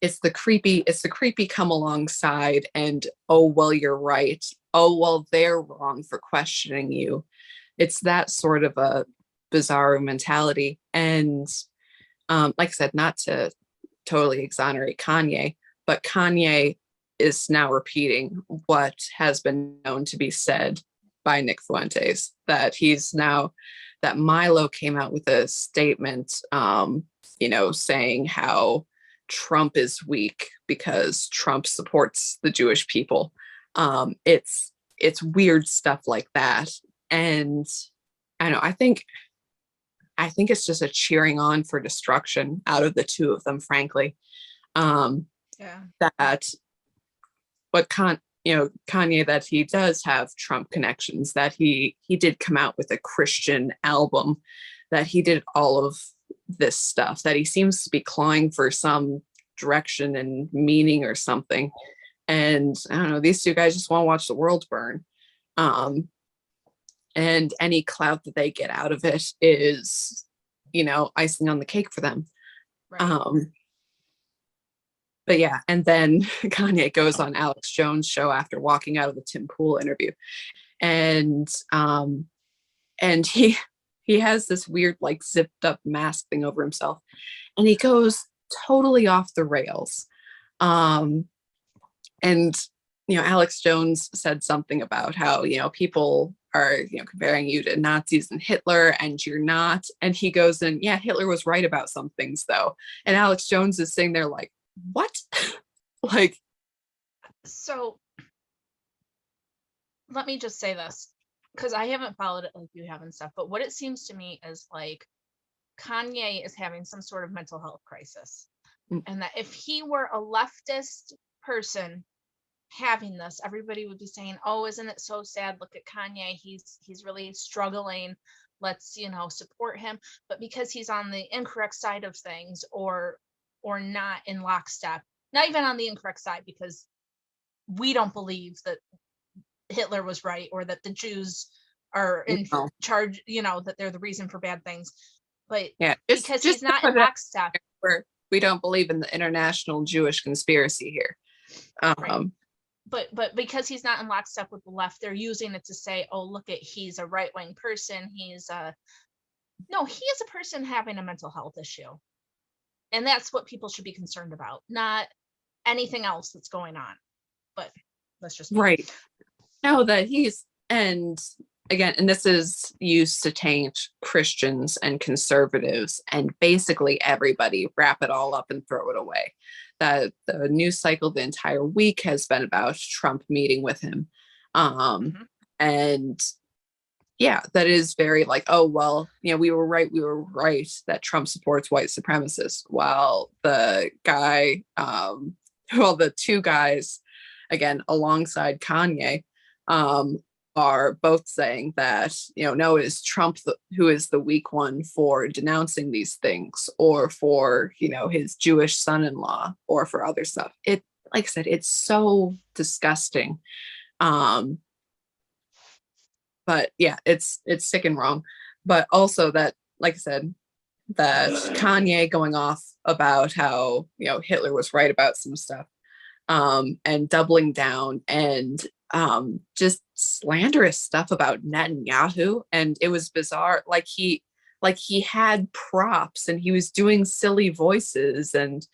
it's the creepy come alongside and, oh, well, you're right. Oh, well, they're wrong for questioning you. It's that sort of a bizarre mentality. And like I said, not to totally exonerate Kanye, but Kanye is now repeating what has been known to be said by Nick Fuentes, that Milo came out with a statement, saying how Trump is weak because Trump supports the Jewish people. It's weird stuff like that. And I know, I think it's just a cheering on for destruction out of the two of them, frankly. That what Kanye, that he does have Trump connections, that he did come out with a Christian album, that he did all of this stuff, that he seems to be clawing for some direction and meaning or something. And I don't know, these two guys just want to watch the world burn. And any clout that they get out of it is, icing on the cake for them. Right. But yeah, and then Kanye goes on Alex Jones' show after walking out of the Tim Pool interview. And he has this weird, like, zipped up mask thing over himself. And he goes totally off the rails. And Alex Jones said something about how, people are, comparing you to Nazis and Hitler, and you're not. And he goes in, yeah, Hitler was right about some things though. And Alex Jones is sitting there like, what? Like, so let me just say this, because I haven't followed it like you have and stuff, but what it seems to me is like Kanye is having some sort of mental health crisis. And that if he were a leftist person having this, everybody would be saying, oh, isn't it so sad? Look at Kanye. He's really struggling. Let's, support him. But because he's on the incorrect side of things, or not in lockstep, not even on the incorrect side, because we don't believe that Hitler was right or that the Jews are in No. charge, that they're the reason for bad things. But Yeah, because he's just to not put in it out lockstep, there, we don't believe in the international Jewish conspiracy here. right? But because he's not in lockstep with the left, they're using it to say, oh, look at, he's a right-wing person. He is a person having a mental health issue. And that's what people should be concerned about, not anything else that's going on. But that's just me. Right. No, that he's, and again, and this is used to taint Christians and conservatives and basically everybody, wrap it all up and throw it away. That the news cycle the entire week has been about Trump meeting with him. And yeah, that is very like, oh, well, we were right that Trump supports white supremacists, while the guy, the two guys, again, alongside Kanye, are both saying that, no, it is Trump who is the weak one for denouncing these things, or for, his Jewish son-in-law, or for other stuff. It, like I said, it's so disgusting. But yeah, it's sick and wrong. But also that, like I said, that Kanye going off about how, Hitler was right about some stuff, and doubling down, and just slanderous stuff about Netanyahu. And it was bizarre. Like he had props and he was doing silly voices and,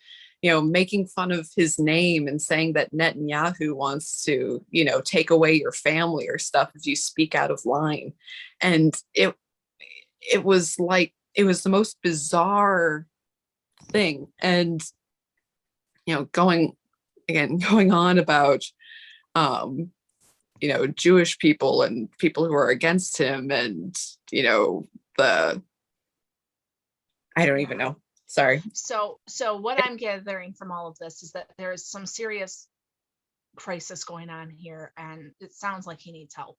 making fun of his name and saying that Netanyahu wants to, take away your family or stuff if you speak out of line. And it was like, it was the most bizarre thing. And, going on about, Jewish people and people who are against him, and, I don't even know. Sorry. So what I'm gathering from all of this is that there is some serious crisis going on here, and it sounds like he needs help.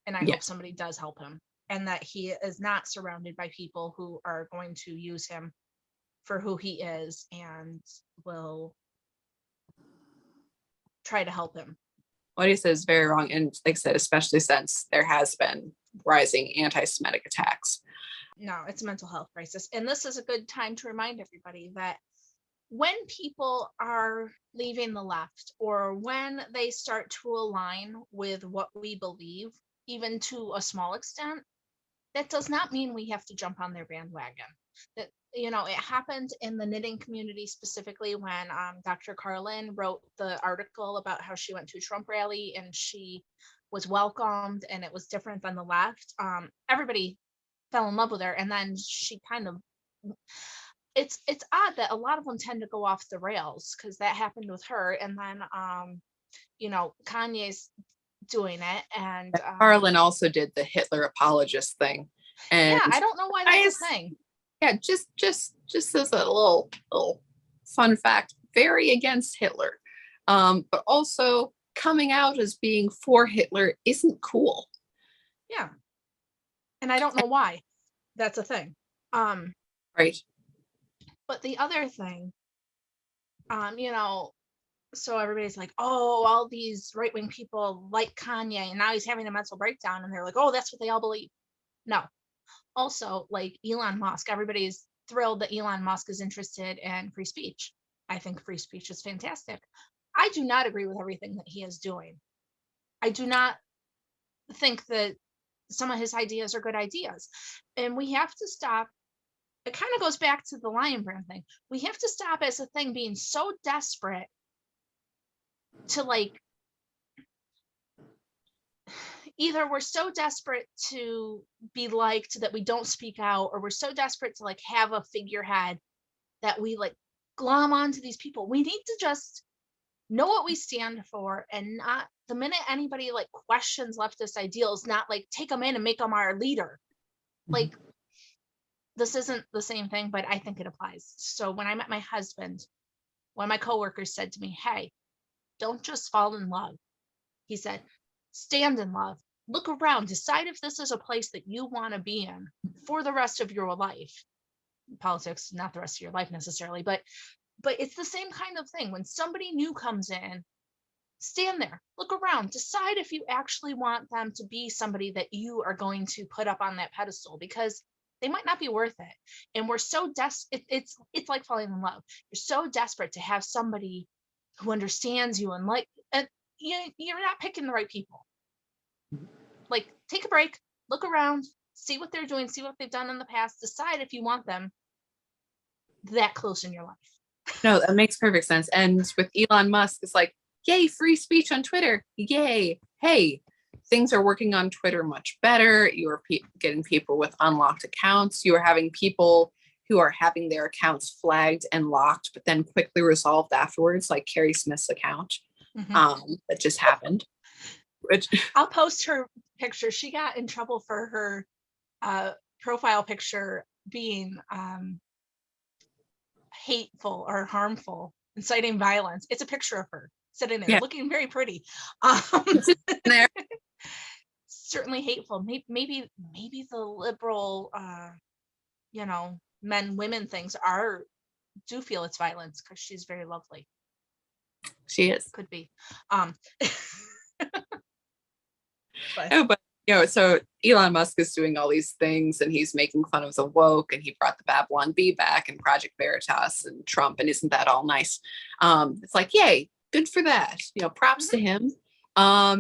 And I hope somebody does help him, and that he is not surrounded by people who are going to use him for who he is and will try to help him. What he says is very wrong. And like I said, especially since there has been rising anti-Semitic attacks. No, it's a mental health crisis. And this is a good time to remind everybody that when people are leaving the left, or when they start to align with what we believe, even to a small extent, that does not mean we have to jump on their bandwagon. That, it happened in the knitting community, specifically when Dr. Carlin wrote the article about how she went to a Trump rally and she was welcomed and it was different than the left. Everybody fell in love with her, and then she kind of, it's odd that a lot of them tend to go off the rails, because that happened with her. And then Kanye's doing it, and Carlin also did the Hitler apologist thing. And I don't know why that's a thing. Yeah, just as a little fun fact, very against Hitler, but also coming out as being for Hitler isn't cool. Yeah. And I don't know why that's a thing. Right. But the other thing, so everybody's like, oh, all these right-wing people like Kanye, and now he's having a mental breakdown, and they're like, oh, that's what they all believe. No. Also, like Elon Musk, everybody's thrilled that Elon Musk is interested in free speech. I think free speech is fantastic. I do not agree with everything that he is doing. I do not think that some of his ideas are good ideas. And we have to stop. It kind of goes back to the Lion Brand thing. We have to stop as a thing being so desperate to, like, either we're so desperate to be liked that we don't speak out, or we're so desperate to, like, have a figurehead that we, like, glom onto these people. We need to just know what we stand for, and not, the minute anybody, like, questions leftist ideals, not, like, take them in and make them our leader. Like, this isn't the same thing, but I think it applies. So when I met my husband, one of my coworkers said to me, hey, don't just fall in love. He said, stand in love. Look around. Decide if this is a place that you want to be in for the rest of your life. Politics, not the rest of your life necessarily, but it's the same kind of thing. When somebody new comes in, stand there, look around, decide if you actually want them to be somebody that you are going to put up on that pedestal, because they might not be worth it. And we're so it's like falling in love. You're so desperate to have somebody who understands you, and and you're not picking the right people. Like, take a break, look around, see what they're doing, see what they've done in the past, decide if you want them that close in your life. No, that makes perfect sense. And with Elon Musk, it's like, yay, free speech on Twitter. Yay. Hey, things are working on Twitter much better. You're getting people with unlocked accounts. You are having people who are having their accounts flagged and locked, but then quickly resolved afterwards, like Carrie Smith's account. That just happened. Which I'll post her picture. She got in trouble for her profile picture being hateful or harmful, inciting violence. It's a picture of her sitting there, looking very pretty. there. Certainly hateful. Maybe the liberal, men women things do feel it's violence, because she's very lovely. She is. Could be. But so Elon Musk is doing all these things, and he's making fun of the woke, and he brought the Babylon Bee back, and Project Veritas, and Trump, and isn't that all nice? It's like, yay, good for that. Props to him.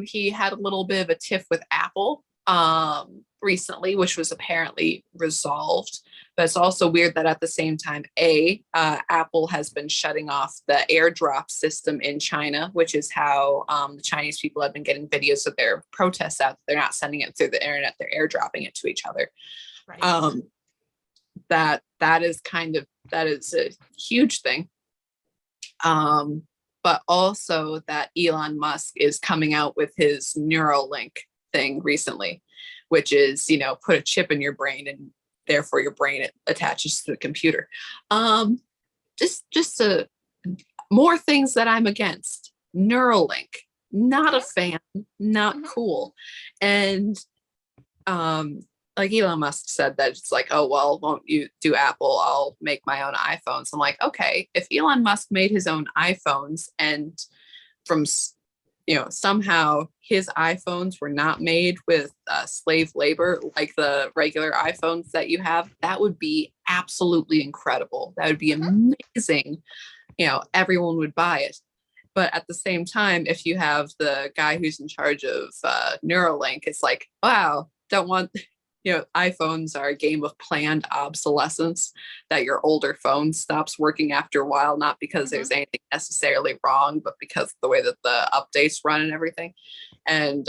He had a little bit of a tiff with Apple recently, which was apparently resolved. But it's also weird that at the same time, Apple has been shutting off the airdrop system in China, which is how the Chinese people have been getting videos of their protests out. They're not sending it through the internet; they're airdropping it to each other. Right. That is a huge thing. But also that Elon Musk is coming out with his Neuralink thing recently, which is, put a chip in your brain, and therefore your brain attaches to the computer. Just more things that I'm against. Neuralink, not a fan, not cool. And like Elon Musk said that it's like, oh, well, won't you do Apple? I'll make my own iPhones. I'm like, okay, if Elon Musk made his own iPhones, and from, somehow his iPhones were not made with slave labor like the regular iPhones that you have, that would be absolutely incredible. That would be amazing. Everyone would buy it. But at the same time, if you have the guy who's in charge of Neuralink, it's like, wow, don't want, iPhones are a game of planned obsolescence, that your older phone stops working after a while, not because there's anything necessarily wrong, but because of the way that the updates run and everything. And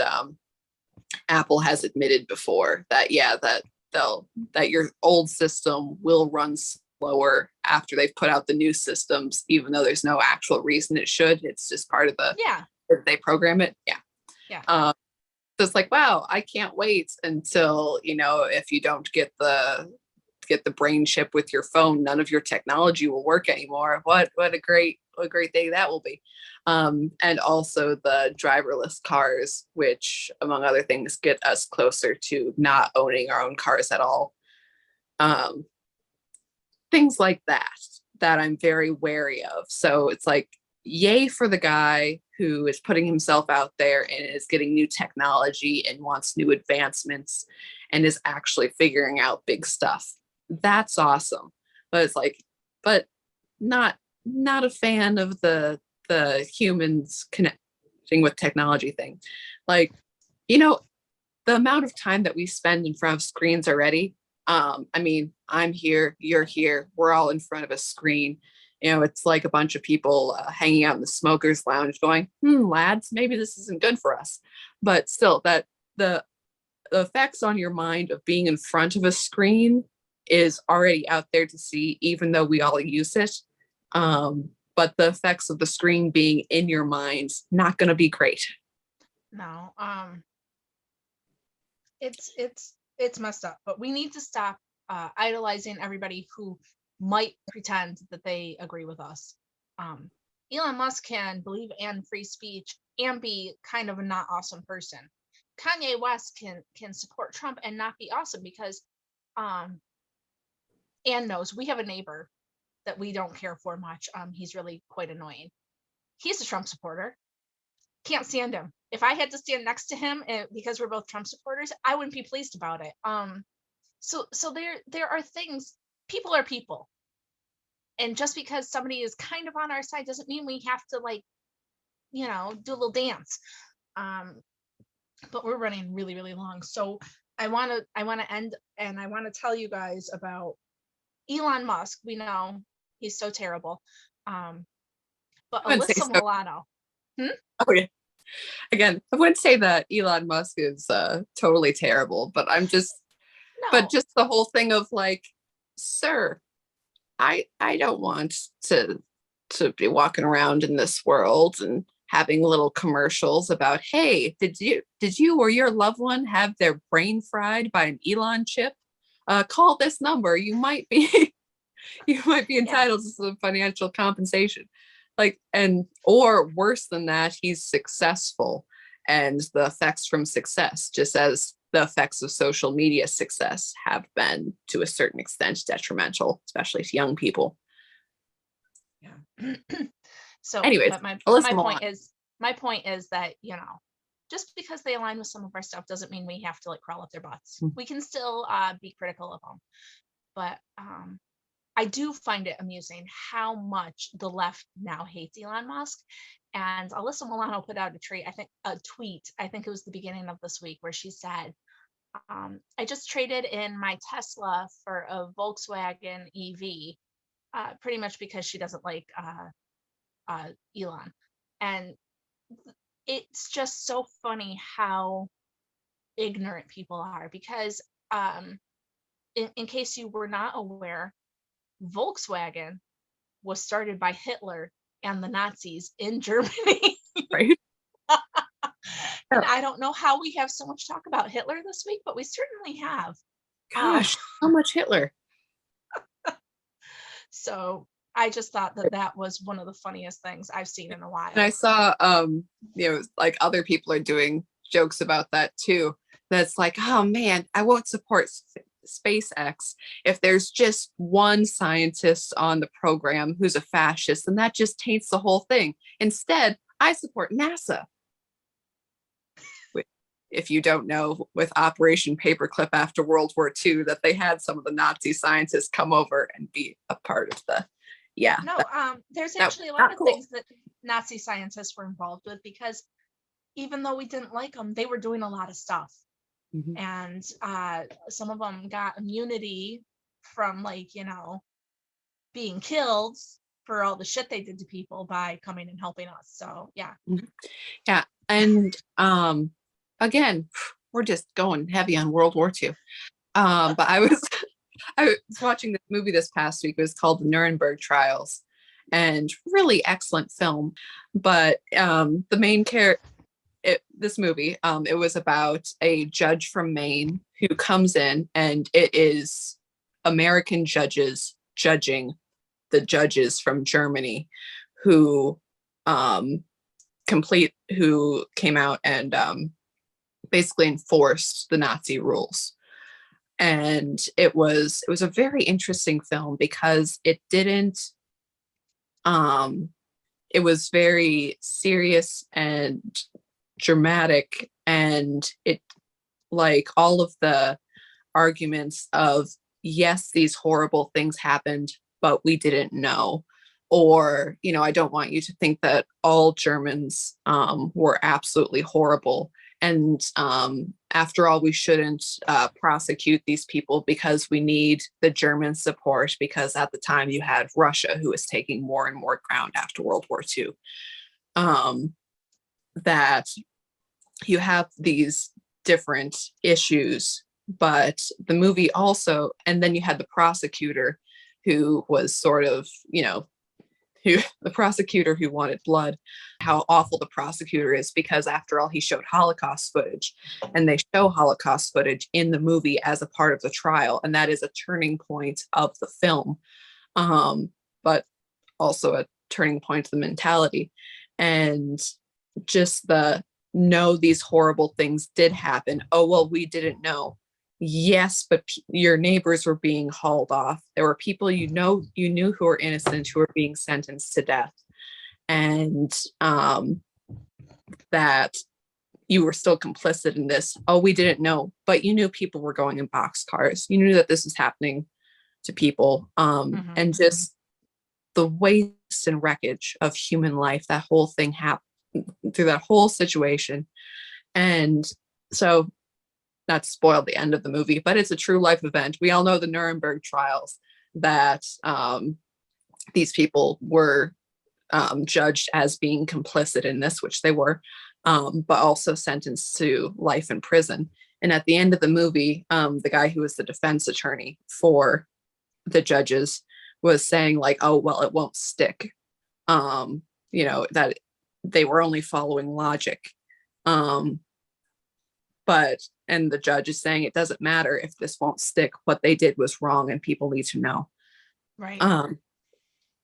Apple has admitted before that, that your old system will run slower after they've put out the new systems, even though there's no actual reason it should. It's just part of they program it. So it's like, wow, I can't wait until, if you don't get the brain chip with your phone, none of your technology will work anymore. What a great day that will be. And also the driverless cars, which among other things get us closer to not owning our own cars at all. Things like that I'm very wary of. So it's like, yay for the guy who is putting himself out there and is getting new technology and wants new advancements and is actually figuring out big stuff. That's awesome. But it's like, but not a fan of the humans connecting with technology thing. Like, the amount of time that we spend in front of screens already. I'm here, you're here, we're all in front of a screen. It's like a bunch of people hanging out in the smokers lounge going, lads, maybe this isn't good for us. But still, that the effects on your mind of being in front of a screen is already out there to see, even though we all use it. But the effects of the screen being in your mind's not going to be great. No, it's messed up, but we need to stop idolizing everybody who might pretend that they agree with us. Elon Musk can believe in free speech and be kind of a not awesome person. Kanye West can support Trump and not be awesome, because Ann knows we have a neighbor that we don't care for much. He's really quite annoying. He's a Trump supporter. Can't stand him. If I had to stand next to him because we're both Trump supporters, I wouldn't be pleased about it. So there are things. People are people, and just because somebody is kind of on our side doesn't mean we have to like do a little dance. Um, but we're running really really long, so I want to end, and I want to tell you guys about Elon Musk. We know he's so terrible. Um, but I wouldn't say Alyssa so. Milano. Hmm? Oh, yeah. Again, I wouldn't say that Elon Musk is totally terrible, but No. just the whole thing of like, sir, I don't want to be walking around in this world and having little commercials about, hey, did you or your loved one have their brain fried by an Elon chip? Call this number. You might be you might be Yeah. entitled to some financial compensation. Like, and or worse than that, he's successful, and the effects from success, just as the effects of social media success have been to a certain extent detrimental, especially to young people. Yeah. So, Anyways, but my Alyssa Milan. point is that just because they align with some of our stuff doesn't mean we have to like crawl up their butts. We can still be critical of them, but I do find it amusing how much the left now hates Elon Musk. And Alyssa Milano put out a tweet. I think it was the beginning of this week, where she said, "I just traded in my Tesla for a Volkswagen EV, pretty much because she doesn't like Elon." And it's just so funny how ignorant people are, because in case you were not aware, Volkswagen was started by Hitler and the Nazis in Germany. Right? And I don't know how we have so much talk about Hitler this week, but we certainly have. Gosh, how much Hitler? So I just thought that was one of the funniest things I've seen in a while. And I saw, like other people are doing jokes about that too. That's like, oh man, I won't support SpaceX if there's just one scientist on the program who's a fascist, and that just taints the whole thing. Instead, I support NASA. If you don't know, with Operation Paperclip after World War II, that they had some of the Nazi scientists come over and be a part of the, yeah. No, there's actually a lot of things that Nazi scientists were involved with, because even though we didn't like them, they were doing a lot of stuff. Mm-hmm. And some of them got immunity from being killed for all the shit they did to people by coming and helping us. So yeah. Mm-hmm. Yeah. And again, we're just going heavy on World War II. But I was watching this movie this past week. It was called The Nuremberg Trials, and really excellent film. But the main character, this movie, it was about a judge from Maine who comes in, and it is American judges judging the judges from Germany who who came out and basically enforced the Nazi rules. And it was a very interesting film because it didn't it was very serious and dramatic, and it, like, all of the arguments of, yes, these horrible things happened, but we didn't know, or I don't want you to think that all Germans were absolutely horrible, and after all, we shouldn't prosecute these people because we need the German support, because at the time you had Russia, who was taking more and more ground after World War II. That you have these different issues, but the movie also, and then you had the prosecutor who was sort of, the prosecutor who wanted blood, how awful the prosecutor is, because after all, he showed Holocaust footage, and they show Holocaust footage in the movie as a part of the trial, and that is a turning point of the film, but also a turning point of the mentality. And just no, these horrible things did happen. Oh, well, we didn't know. Yes, but your neighbors were being hauled off. There were people you knew who were innocent, who were being sentenced to death. And that you were still complicit in this. Oh, we didn't know, but you knew people were going in boxcars. You knew that this was happening to people. And just the waste and wreckage of human life, that whole thing happened through that whole situation. And so, not to spoil the end of the movie, but it's a true life event. We all know the Nuremberg trials, that these people were judged as being complicit in this, which they were, but also sentenced to life in prison. And at the end of the movie, the guy who was the defense attorney for the judges was saying like, oh, well, it won't stick. That they were only following logic. And the judge is saying it doesn't matter if this won't stick. What they did was wrong and people need to know. Right.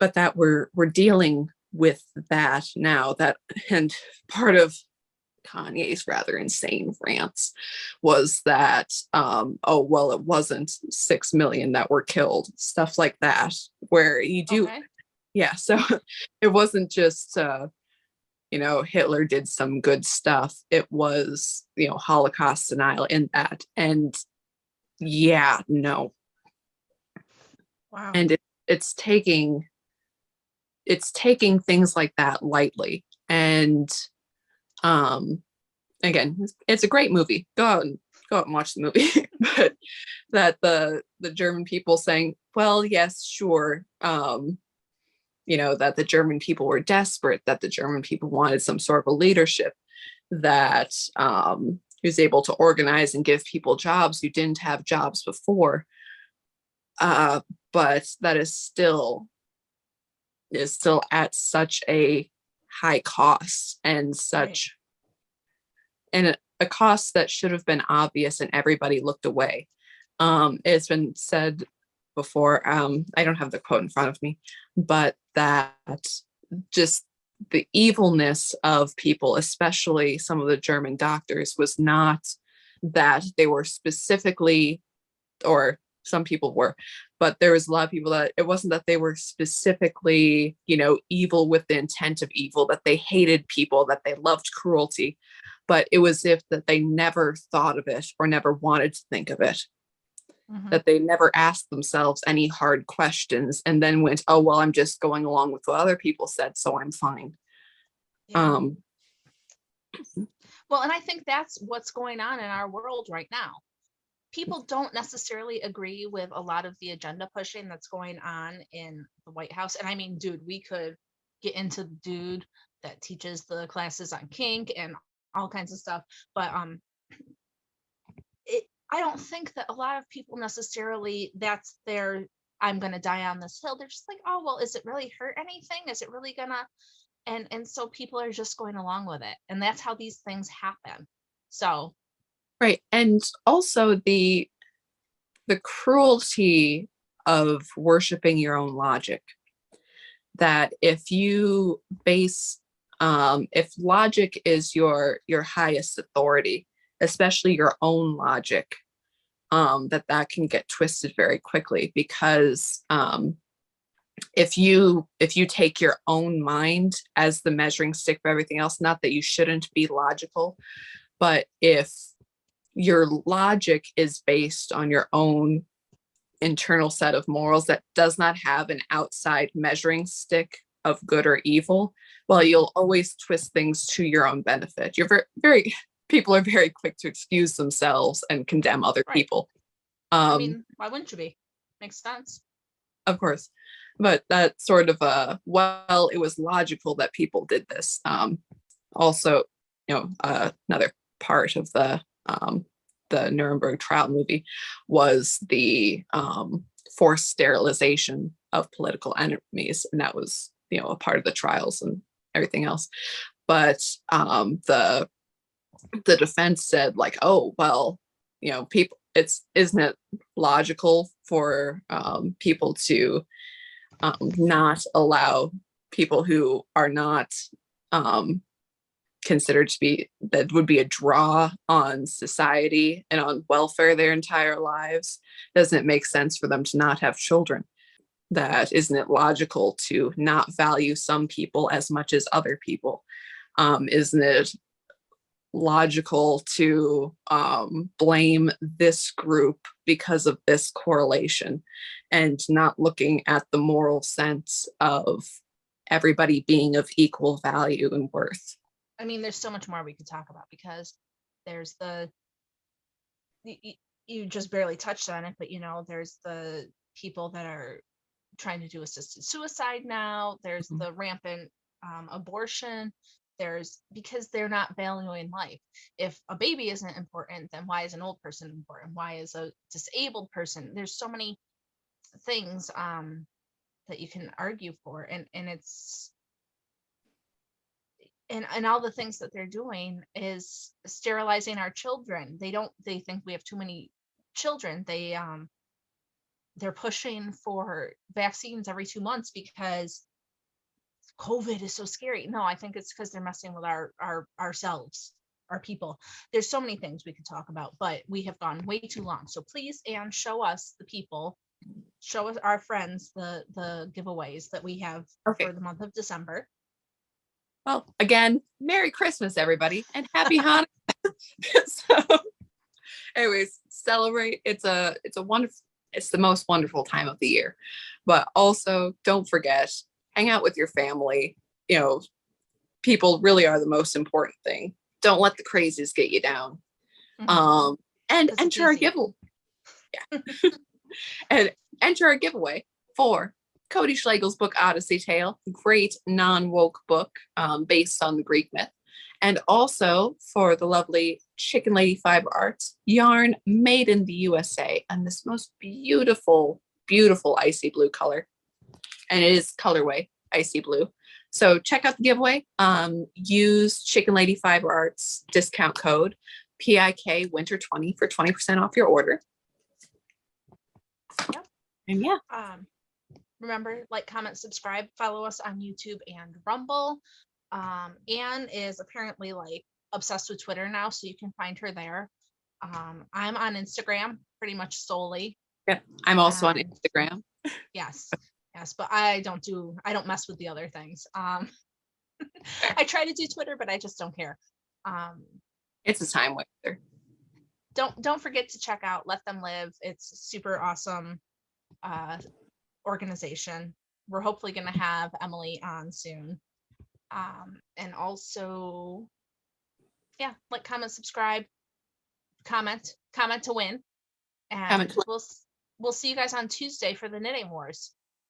But that we're dealing with that now, and part of Kanye's rather insane rants was that, oh, well, it wasn't 6 million that were killed, stuff like that, where you do. Okay. Yeah. So it wasn't just, Hitler did some good stuff. It was, Holocaust denial in that. And yeah, no. Wow. And it's taking things like that lightly. And again, it's a great movie. Go out and watch the movie. But that the German people saying, well, yes, sure, that the German people were desperate, that the German people wanted some sort of a leadership that who's able to organize and give people jobs who didn't have jobs before. But that is still at such a high cost, and such and a cost that should have been obvious and everybody looked away. It's been said before, I don't have the quote in front of me, but that just the evilness of people, especially some of the German doctors, was not that they were specifically, or some people were, but there was a lot of people that it wasn't that they were specifically, evil with the intent of evil, that they hated people, that they loved cruelty, but it was if that they never thought of it or never wanted to think of it. That they never asked themselves any hard questions and then went, oh, well, I'm just going along with what other people said, so I'm fine. Yeah. Well, and I think that's what's going on in our world right now. People don't necessarily agree with a lot of the agenda pushing that's going on in the White House. And I mean, dude, we could get into the dude that teaches the classes on kink and all kinds of stuff. But I don't think that a lot of people necessarily, that's their, I'm going to die on this hill. They're just like, oh, well, is it really hurt anything? Is it really gonna? And so people are just going along with it. And that's how these things happen. So. Right. And also the cruelty of worshiping your own logic, that if you base, if logic is your highest authority, especially your own logic, that can get twisted very quickly, because if you take your own mind as the measuring stick for everything else, not that you shouldn't be logical, but if your logic is based on your own internal set of morals that does not have an outside measuring stick of good or evil, well, you'll always twist things to your own benefit. You're very people are very quick to excuse themselves and condemn other people. I mean, why wouldn't you be? Makes sense. Of course. But that sort of well, it was logical that people did this. Also, another part of the Nuremberg trial movie was the forced sterilization of political enemies, and that was a part of the trials and everything else. But the defense said like, oh, well, people, isn't it logical for people to not allow people who are not considered to be, that would be a draw on society and on welfare their entire lives? Doesn't it make sense for them to not have children? That isn't it logical to not value some people as much as other people? Isn't it logical to blame this group because of this correlation and not looking at the moral sense of everybody being of equal value and worth? I mean, there's so much more we could talk about, because there's you just barely touched on it, but there's the people that are trying to do assisted suicide now. There's the rampant abortion. Because they're not valuing life. If a baby isn't important, then why is an old person important? Why is a disabled person? There's so many things that you can argue for, and it's and all the things that they're doing is sterilizing our children. They think we have too many children. They're pushing for vaccines every 2 months because COVID is so scary. No, I think it's because they're messing with ourselves, our people. There's so many things we could talk about, but we have gone way too long. So please, Anne, show us the people, show us our friends the giveaways that we have for the month of December. Well, again, Merry Christmas, everybody, and Happy Hanukkah. So, anyways, celebrate. It's a wonderful. It's the most wonderful time of the year, but also don't forget, hang out with your family. People really are the most important thing. Don't let the crazies get you down. And enter our giveaway. Yeah. And enter our giveaway for Cody Schlegel's book, Odyssey Tale, great non-woke book based on the Greek myth. And also for the lovely Chicken Lady Fiber Arts yarn made in the USA and this most beautiful, beautiful icy blue color. And it is colorway icy blue. So check out the giveaway. Use Chicken Lady Fiber Arts discount code PIK Winter 20 for 20% off your order. Yep. And yeah. Remember, like, comment, subscribe, follow us on YouTube and Rumble. Anne is apparently obsessed with Twitter now, so you can find her there. I'm on Instagram pretty much solely. Yeah, I'm also on Instagram. Yes, but I don't mess with the other things. I try to do Twitter, but I just don't care. It's a time waster. Don't forget to check out Let Them Live. It's a super awesome organization. We're hopefully going to have Emily on soon. And also, yeah, like, comment, subscribe, comment to win. And we'll see you guys on Tuesday for the Knitting Wars.